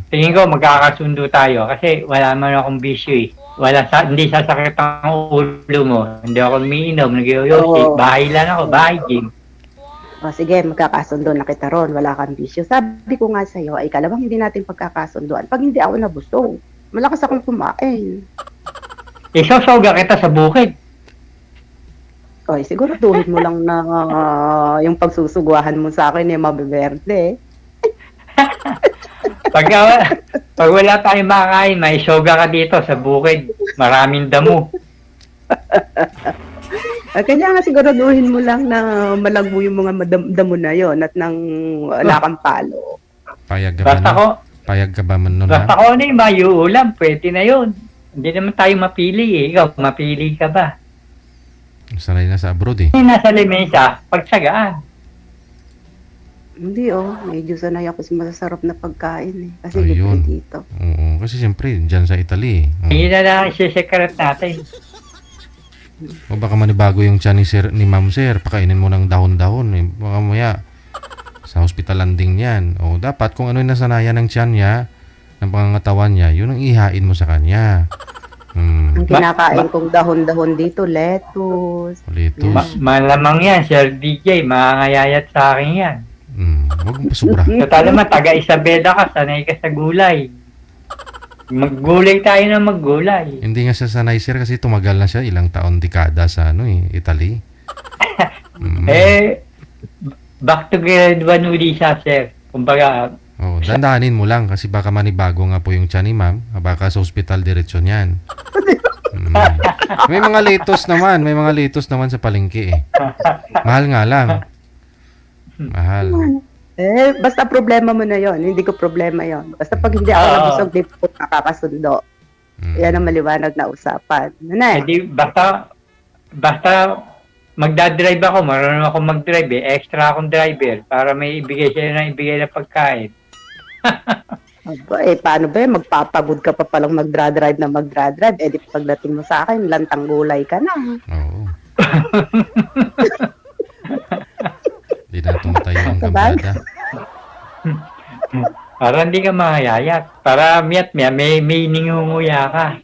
tingin ko magkakasundo tayo kasi wala man akong bisyo eh. Hindi sasakit ang ulo mo. Hindi ako umiinom, nag-yoyosi. Bahay lang ako, bahay gym. O sige, magkakasundo na kita ron, wala kang bisyo. Sabi ko nga sa'yo, ay kalabang hindi natin pagkakasunduan. Pag hindi ako nabusog, malakas akong kumain. Isaw-sawga kita sa bukid. Oy, siguro tuhid mo lang na yung pagsusuguhan mo sa akin eh, mabiberde. Pag wala tayong makakain, may soga ka dito sa bukid. Maraming damo. Kanya nga siguraduhin mo lang na malagbo yung mga damo na yon at nang wala kang palo. Payag ka ba nun? Payag ka ba man nun? Basta ko na yung mayuulam, pwede na yun. Hindi naman tayo mapili eh. Ikaw, mapili ka ba? Sanay na sa abroad eh. Nasa limesa, pagsagaan. Hindi medyo sanay ako sa masasarap na pagkain eh. Kasi libre dito. Oo, kasi siyempre, dyan sa Italy eh. Hindi na lang isi-secret natin. O baka manibago yung tiyan ni ma'am sir, pakainin mo ng dahon-dahon eh. Baka maya, sa hospital landing yan. O dapat kung ano yung nasanayan ng tiyan niya, ng pangangatawan niya, yun ang ihain mo sa kanya. Ang kinakain kong dahon-dahon dito, lettuce. Malamang yan, Sir DJ, makangayayat sa akin yan. Huwag mo pasobra. Total naman, taga-Isabela ka, sanay ka sa gulay. Maggulay tayo na maggulay. Hindi nga siya sanay sir kasi tumagal na siya ilang taon, dekada sa Italy. Back to grade 1 uli siya, sir. Kumbaga, dandahanin mo lang kasi baka manibago nga po yung tiyan ni ma'am. Baka sa hospital diretsyon yan. May mga latest naman sa palengke eh. Mahal nga lang. Mahal. Basta problema mo na yon, hindi ko problema yon. Basta pag hindi ako nabusog, di po nakakasundo. Yan ang maliwanag na usapan. Basta magdadrive ako, marunong ako mag-drive eh. Extra akong driver para may ibigay na pagkain. Paano ba magpapagod ka pa palang magdra-drive? Eh di pagdating mo sa akin, lantang gulay ka na. Oo. Di na tumatayo ang kambrada. Para hindi ka mahayayat. Para may ningunguya ka.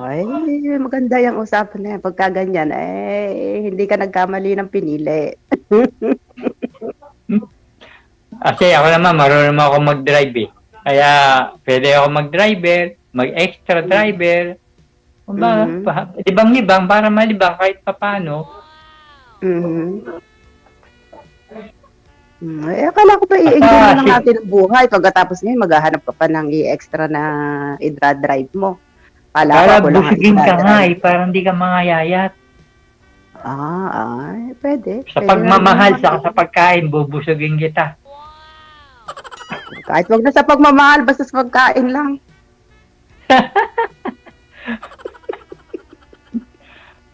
Ay, maganda yung usapan na yan. Pagka ganyan, hindi ka nagkamali ng pinili. Kasi ako naman, marunong naman ako mag-drive eh. Kaya, pwede ako mag-driver, mag-extra driver. Kumbaga, libang-libang para malibang kahit papano. Eh, akala ko ba i-enjoy na lang natin ang buhay pagkatapos ngayon maghahanap ka pa ng i-extra na i-drive mo. Para busugin ka nga eh, para hindi ka mangayayat. Pwede. Sa pagmamahal, sa pagkain, bubusugin kita. Kahit wag na sa pagmamahal, basta sa pagkain lang.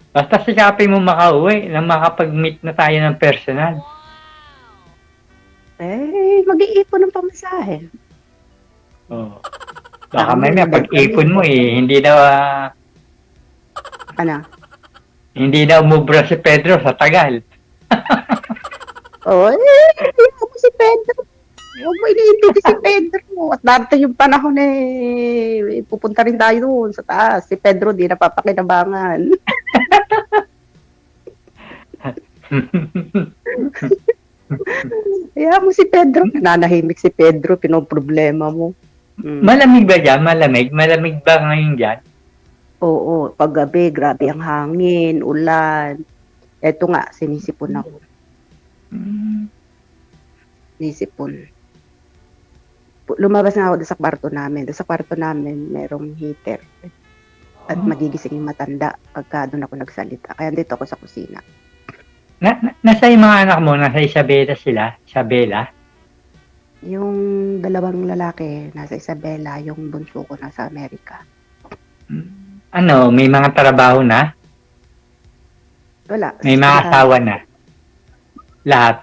Basta sa shopping mo makauwi, nang makapag-meet na tayo ng personal. Mag-iipon ng pamasahe. Oo. Baka may pag-ipon mo hindi daw hindi daw umubra si Pedro sa tagal. Hindi mo si Pedro. Huwag mo iniintindi si Pedro. At darating yung panahon pupunta rin tayo doon sa taas. Si Pedro di napapakinabangan. Kaya mo si Pedro. Nananahimik si Pedro. Pinoproblema mo. Malamig ba dyan? Malamig? Malamig ba ngayon dyan? Oo. Paggabi, grabe ang hangin, ulan. Eto nga, sinisipon ako. Sinisipon. Lumabas na ako doon sa kwarto namin. Doon sa kwarto namin, merong heater. At magigising yung matanda pagka doon ako nagsalita. Kaya dito ako sa kusina. Nasa yung mga anak mo? Nasa Isabela sila? Isabela? Yung dalawang lalaki nasa Isabela, yung bunso ko nasa Amerika. Ano, may mga trabaho na? Wala. May mga asawa na? Lahat?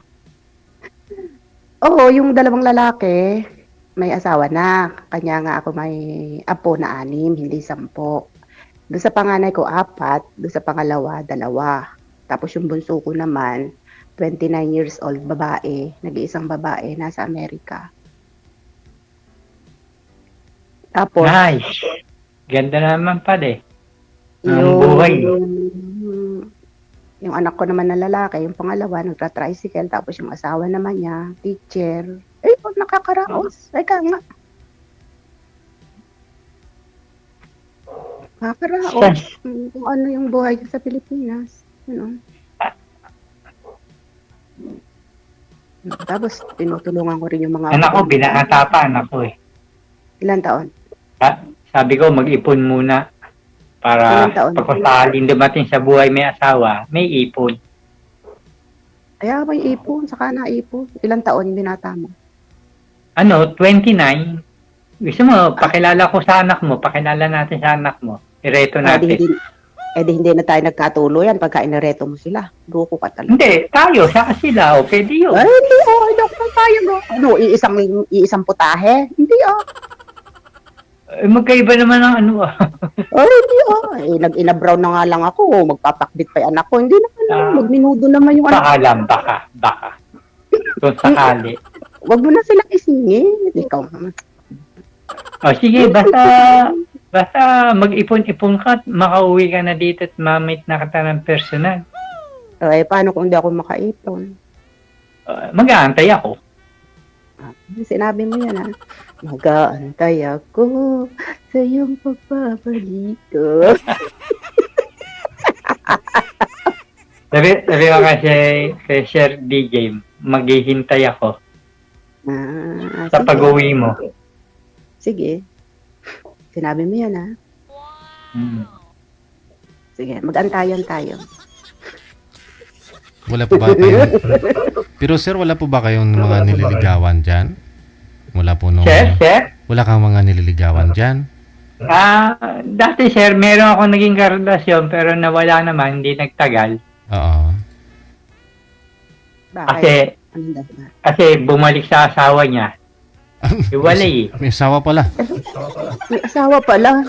Oo, yung dalawang lalaki, may asawa na. Kanya nga ako may apo na 6, hindi 10. Doon sa panganay ko 4, doon sa pangalawa 2. Tapos yung bunso ko naman, 29 years old, babae, nag-iisang babae, nasa Amerika. Tapos, nice. Ganda naman pa ang buhay. Yung anak ko naman na lalaki, yung pangalawa, nagtra-tricycle, tapos yung asawa naman niya, teacher. Nakakaraos. Ka nga. Nakakaraos. Kung ano yung buhay sa Pilipinas. Tapos, tinutulungan ko rin yung mga... Anak ko, binata pa anak ko Ilan taon? Sabi ko, mag-ipon muna para pagkakaling dumating sa buhay may asawa, may ipon. Kaya may ipon, saka na-ipon. Ilan taon yung binata mo? 29. Gusto mo, pakilala ko sa anak mo, pakilala natin sa anak mo. Ireto natin. Hindi na tayo nagkatuluyan pagka inireto mo sila. Duko ka talaga. Hindi, tayo, saka sila, pwede yun. Hindi, hindi ako tayo. Iisang putahe? Hindi, magkaiba naman ang hindi, nag-ina-brown na nga lang ako. Magpapakbit pa yung anak ko. Hindi naman, magminudo naman yung anak ko. Baka. Kung sakali. Wag mo na silang isingin. Ikaw naman. Sige, basta mag-ipon-ipon ka at makauwi ka na dito at mamit na kita ng personal. Paano kung hindi ako makaipon? Mag-aantay ako. Sinabi mo yan, Mag-aantay ako sa iyong pagbabalik ko. Sabi ko kay Sir DJ, maghihintay ako sa pag-uwi mo. Sige. Sinabi mo yan, Sige, mag-antayan tayo. Wala po ba kayong... Pero sir, wala po ba kayong mga nililigawan dyan? Wala po nung... Sir? Wala kang mga nililigawan dyan? Dati sir, meron ako naging karelasyon pero nawala naman, hindi nagtagal. Oo. Kasi bumalik sa asawa niya. Iwalay. May asawa pala. May asawa pala.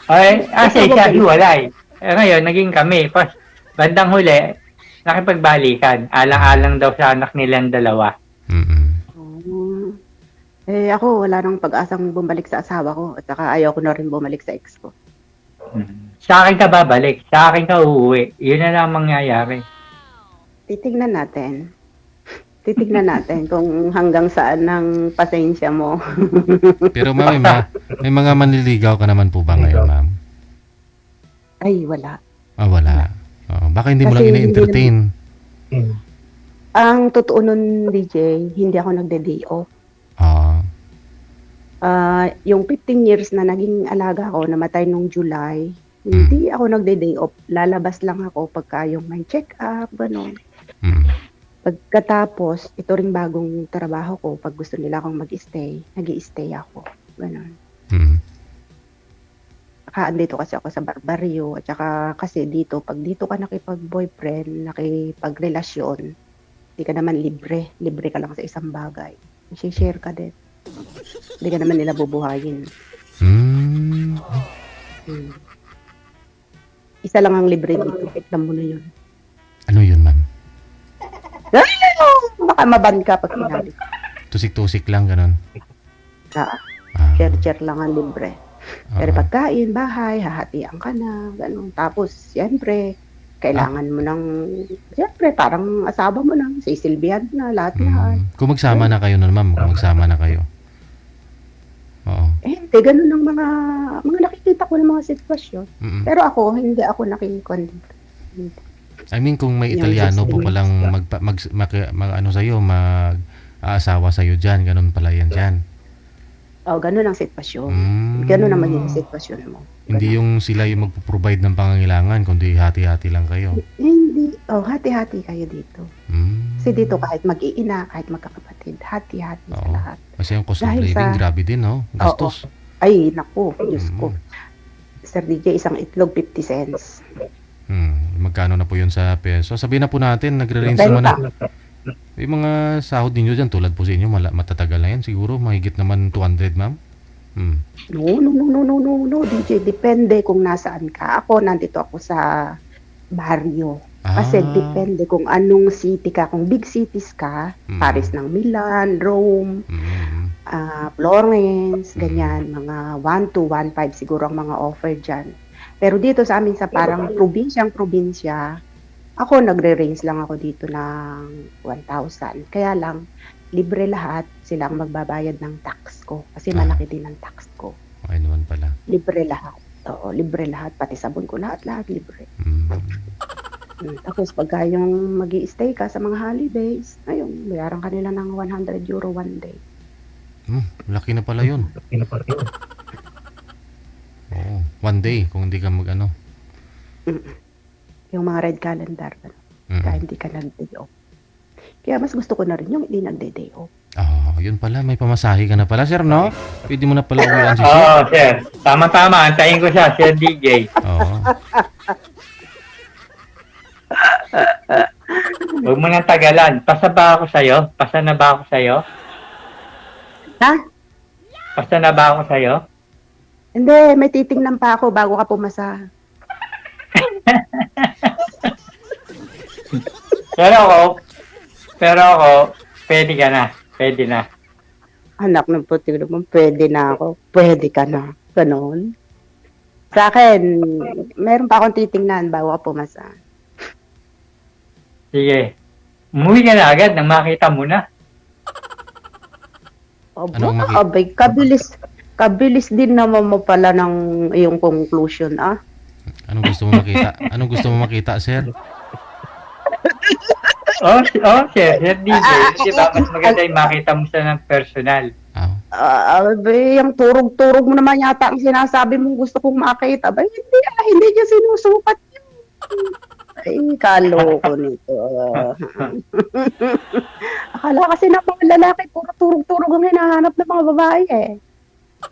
Kasi siya hiwalay. Ngayon, naging kami. Pas, bandang huli, nakipagbalikan. Alang-alang daw sa anak nilang dalawa. Ako, wala nang pag-asang bumalik sa asawa ko. At saka ayaw ko na rin bumalik sa ex ko. Sa akin ka babalik. Sa akin ka uuwi. Yun na lang mangyayari. Titignan natin. Titignan natin kung hanggang saan ang pasensya mo. Pero ma'am, may mga manliligaw ka naman po ba ngayon, ma'am? Ay, wala. Ah, wala. Baka hindi mo lang Kasi ini-entertain. Ang totoo nun, DJ, hindi ako nagde-day off. Yung 15 years na naging alaga ko, namatay nung July, hindi ako nagde-day off. Lalabas lang ako pagka yung may check-up, gano'n. Pagkatapos, ito ring bagong trabaho ko, pag gusto nila akong mag-stay, nag-i-stay ako. Gano'n. Andito kasi ako sa barbaryo, at saka kasi dito, pag dito ka nakipag-boyfriend, nakipag-relasyon, hindi ka naman libre. Libre ka lang sa isang bagay. I-share ka din. Hindi ka naman nila bubuhayin. Isa lang ang libre dito. Alam mo na yun. Ano yun, ma'am? Baka maban ka pag sinabi ko. Tusik-tusik lang, ganun. Share lang ang libre. Pero pagkain, bahay, hahatian ka na, ganun. Tapos, siyempre, kailangan mo ng, siyempre, parang asawa mo na, sisilbihan na, lahat-lahat. Kung magsama na kayo nun, ma'am, kung magsama na kayo. Oo. Hindi, ganun ang mga nakikita ko ng mga sitwasyon. Pero ako, hindi ako nakikon dito. I mean, kung may Italiano po palang mag-aasawa sa'yo dyan, ganun pala yan dyan. Ganun ang sitwasyon. Ganun ang magiging sitwasyon mo. Hindi yung sila yung magpo-provide ng pangangailangan, kundi hati-hati lang kayo. Hindi. Hati-hati kayo dito. Kasi dito kahit mag-iina, kahit magkakapatid, hati-hati sa lahat. Kasi yung cost of living, grabe din, no? Gastos. Ay, naku, Diyos ko. Sir DJ, isang itlog, 50 cents. Magkano na po yun sa peso? Sabihin na po natin, nagre-range naman na. Yung mga sahod ninyo dyan, tulad po sa inyo, matatagal na yan. Siguro, mahigit naman 200, ma'am. No, DJ. Depende kung nasaan ka. Ako, nandito ako sa barrio. Kasi depende kung anong city ka. Kung big cities ka, Paris ng Milan, Rome, Florence, ganyan. Mga 1 to 1.5 siguro ang mga offer dyan. Pero dito sa amin sa parang probinsya, ako nagre-range lang ako dito ng 1,000. Kaya lang, libre lahat, sila ang magbabayad ng tax ko. Kasi malaki din ang tax ko. Okay naman pala. Libre lahat. Oo, libre lahat. Pati sabon ko, lahat libre. Tapos pagka yung mag-i-stay ka sa mga holidays, ayun, bayaran ka nila ng 100 euro one day. Laki na pala yun. Oo, one day, kung hindi ka mag-ano. Yung mga red calendar, kaya hindi ka nag-day off. Kaya mas gusto ko na rin yung hindi nag-day off. Yun pala, may pamasahe ka na pala, sir, no? Pwede mo na pala uwian si sir. Sir. Tama-tama, antayin ko siya, Sir DJ. Huwag mo nang tagalan. Pasa ba ako sa'yo? Pasa na ba ako sa'yo? Ha? Pasa na ba ako sa'yo? Hindi, may titingnan pa ako bago ka pumasa. Pero ako, pwede ka na. Pwede na. Anak ng puti naman, pwede na ako. Pwede ka na. Ganon. Sa akin, meron pa akong titingnan bago ka pumasa. Sige. Umuwi ka na agad nang makita mo na. Abay, kabilis din naman mo pala ng iyong conclusion, Anong gusto mo makita? Anong gusto mo makita, sir? Sir DJ. Diba, mas maganda yung makita mo siya ng personal. Yung turog-turog mo naman yata ang sinasabi mong gusto kong makita. Abay, hindi niya sinusukat yun. Ay, kaloko nito. Akala kasi na mga lalaki, puro turog-turog ang hinahanap ng mga babae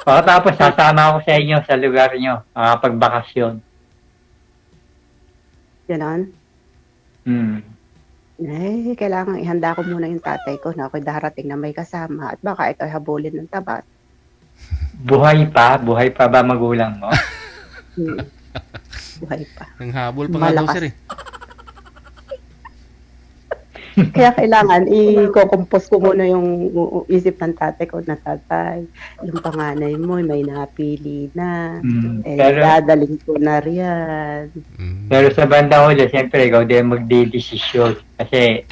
Tapos sasama ako sa inyo sa lugar nyo, pagbakasyon. Ganon? Kailangan ihanda ko muna yung tatay ko na ako'y darating na may kasama at baka ikaw habulin ng tabat. Buhay pa? Buhay pa ba magulang mo? Buhay pa. Ang habol pa nga daw, sir Kaya kailangan i-compose ko muna yung isip ng tatay ko na tatay. Yung panganay mo may napili na. Dadaling ko na riyan. Pero sa banda ko, siyempre, ikaw din magdidesisyon. Kasi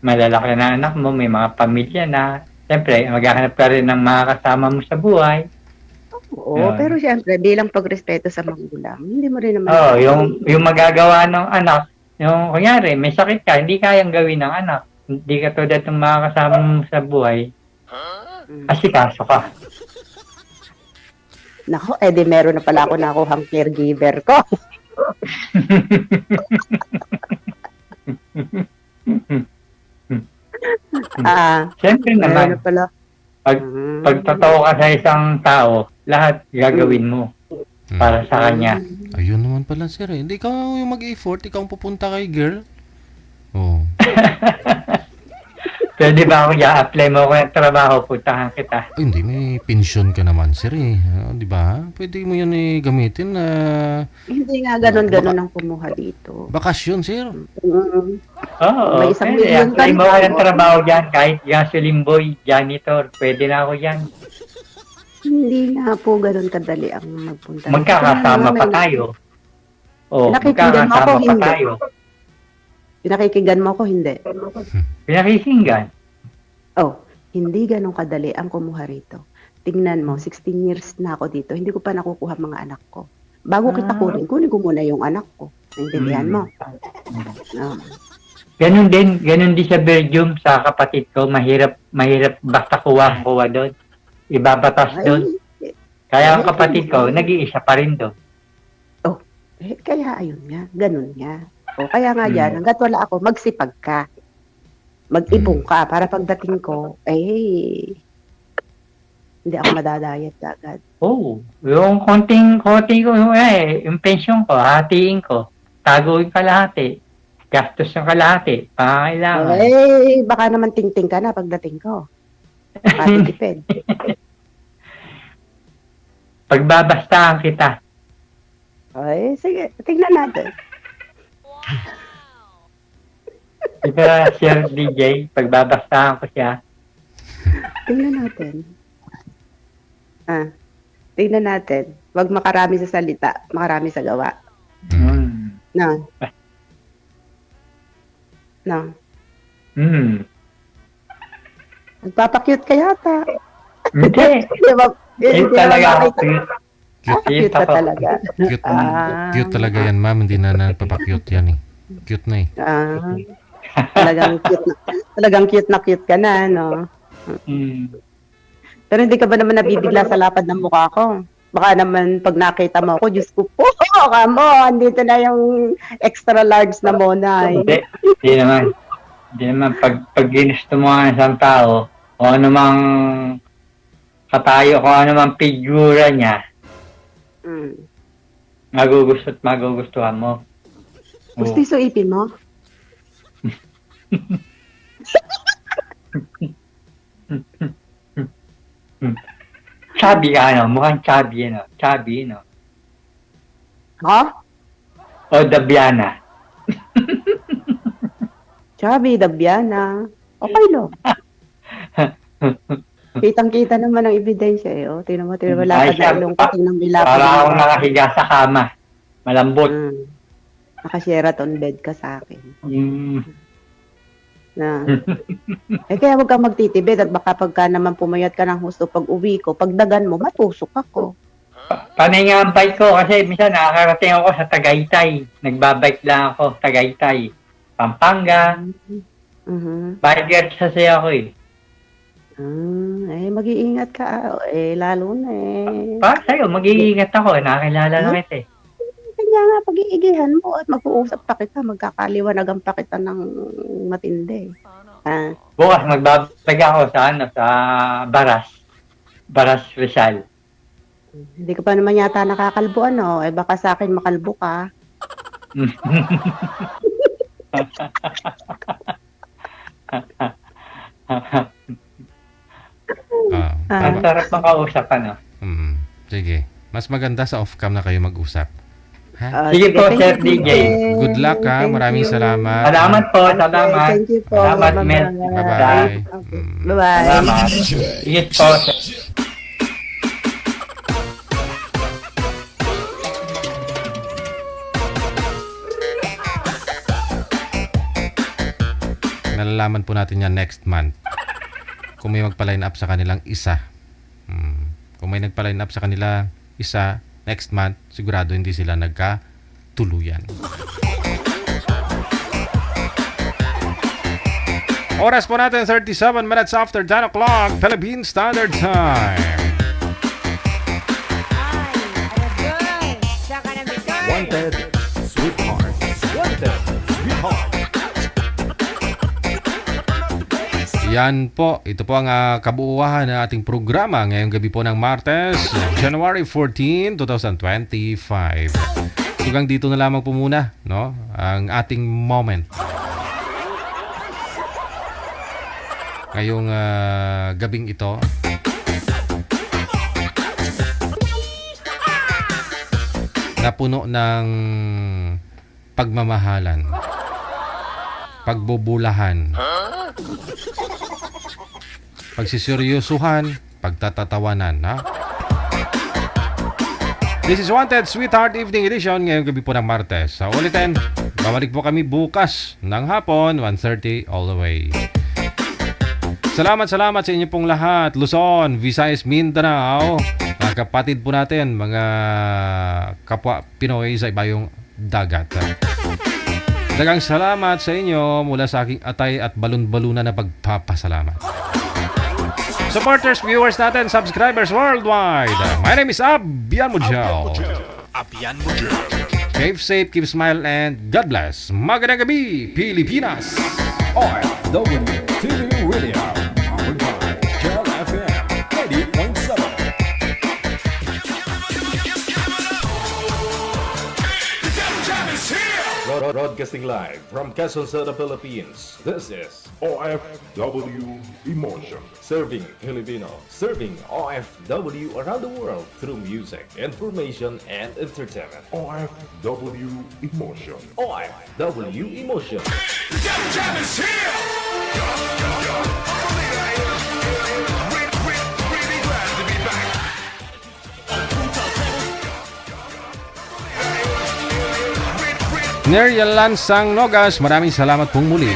malalaki na anak mo, may mga pamilya na. Siyempre, maghahanap ka rin ng mga kasama mo sa buhay. Oo, pero siyempre, bilang pagrespeto sa magulang, hindi mo rin naman... Oo, yung magagawa ng anak, yung kunyari, may sakit ka, hindi kayang gawin ng anak. Hindi ka tulad ng mga kasama mo sa buhay. Asikaso ka. Nako, di meron na pala ako nakuhang caregiver ko. Siyempre meron naman, na pala. pag totoo ka sa isang tao, lahat gagawin mo para sa kanya. Ayun naman pala, sir. Hindi ikaw yung mag-effort, ikaw ang pupunta kay girl. Oh. Pwede ba ako i-apply mo ko ng trabaho, puntahan kita? Ay, hindi, may pension ka naman, sir eh. Di ba? Pwede mo yan gamitin na Hindi nga ganon-ganon ang kumuha dito. bakasyon, sir. Oo, May isang pwede. milyon Apply mo ko tayo. ng trabaho dyan, kahit gasoline boy, janitor, pwede na ako yan. Hindi nga po ganon kadali ang magpunta. Magkakasama pa tayo. Oo, Pinakikinggan mo ako, magkakasama pa hindi. tayo. Pinakikinggan mo ako, hindi. Pinakikinggan. Oh, hindi ganon kadali ang kumuha rito. Tingnan mo, 16 years na ako dito, hindi ko pa nakukuha mga anak ko. Bago kita kunin ko muna yung anak ko. Naintindihan mo? Ah. Ganun din sa Belgium, sa kapatid ko, mahirap basta kuha doon. Ibabatas doon. Kaya ang kapatid ko, nag-iisa pa rin doon. Kaya ayun nga, ganun nga. O kaya nga yan, hanggat wala ako, magsipag ka. Mag-ipong ka para pagdating ko, hindi ako madadayat agad. Oo. Yung konting ko, yung pension ko, hatiin ko. Taguin kalahati. Gastos ng kalahati. Pangangailangan. Baka naman ting-ting ka na pagdating ko. Patitipid. Pagbabastahan kita. Sige, tingnan natin. Ika, Sir DJ, pagbabastahan ko siya. Tingnan natin. Tingnan natin. Huwag makarami sa salita, makarami sa gawa. No. Nagpapakyut ka yata. Hindi. Cute talaga ako. Cute ka talaga. Cute talaga yan, ma'am. Hindi na nagpapakyut yan eh. Cute na eh. Talagang cute na cute ka na, no? Pero hindi ka ba naman nabibigla sa lapad ng mukha ko? Baka naman pag nakita mo ako, Diyos ko po, kamo, andito na yung extra large na mona. Hindi naman. Pag ginusto mo ang isang tao, o ano mang katayo, kung ano mang figura niya, magugustuhan mo. Gusto yung suipin mo? Chubby ka, mukhang chubby, chubby, Ha? O Dabiana. Chubby, Dabiana. Okay lang. Kitang-kita naman ang ebidensya eh. Oh. Tingnan mo, lakad na ilong ko, tingnan mo ilapad. Para akong nakahiga sa kama. Malambot. Naka-Sheraton bed ka sa akin. Kaya huwag kang magtitibid at baka pagka naman pumayat ka ng husto pag uwi ko, pagdagan mo, matusok ako. Panay nga ang bike ko kasi minsan nakakarating ako sa Tagaytay. Nagbabike lang ako, Tagaytay. Pampanga. Biker kasi ako eh. Mag-iingat ka. Lalo na eh. Para sa'yo, mag-iingat ako. Nakakilala lang ito eh. Kanya nga, pag-iigihan mo at mag-uusap pa kita, magkakaliwanagan pa kita ng matindi. Bukas, magbabag ako sa Baras. Baras Rizal. Hindi ka pa naman yata nakakalbo, ano? Baka sa akin makalbo ka. Ang sarap makausap, ano? Sige. Mas maganda sa off-cam na kayo mag-usap. Ha? Sige po, Sir DJ. Good luck ha. Maraming salamat. Salamat po. Salamat. Thank you po. Salamat, Mel. Bye-bye. Bye-bye. Salamat. Sige po. malalaman po natin yan next month. Kung may magpa-line up sa kanilang isa. Kung may nagpa-line up sa kanila isa, next month, sigurado hindi sila nagkatuluyan. Oras po natin, 37 minutes after 10 o'clock, Philippine Standard Time. Wanted, sweetheart. Wanted, sweetheart. Yan po, ito po ang kabuuan ng ating programa ngayong gabi po ng Martes, January 14, 2025. Hanggang dito na lamang po muna, no? Ang ating moment. Ngayong gabing ito. Napuno ng pagmamahalan, pagbubulahan, pagsiseryosuhan, pagtatatawanan, ha? This is Wanted Sweetheart Evening Edition ngayong gabi po ng Martes. Sa ulitin, babalik po kami bukas ng hapon, 1:30 all the way. Salamat sa inyo pong lahat. Luzon, Visayas, Mindanao, mga kapatid po natin, mga kapwa Pinoy sa ibayong dagat. Dagang salamat sa inyo mula sa aking atay at balon-balunan na pagpapasalamat. Supporters, viewers natin, subscribers worldwide. My name is Abian Mujal. Keep safe, keep smile, and God bless. Magandang gabi, Pilipinas. OFW TV Radio. Powered by Gel FM 80.7. Broadcasting live from Quezon City, Philippines. This is OFW Emotion. Serving Filipino, serving OFW around the world through music, information, and entertainment. OFW Emotion. OFW Emotion. Neria Lansang Nogas, maraming salamat pong muli.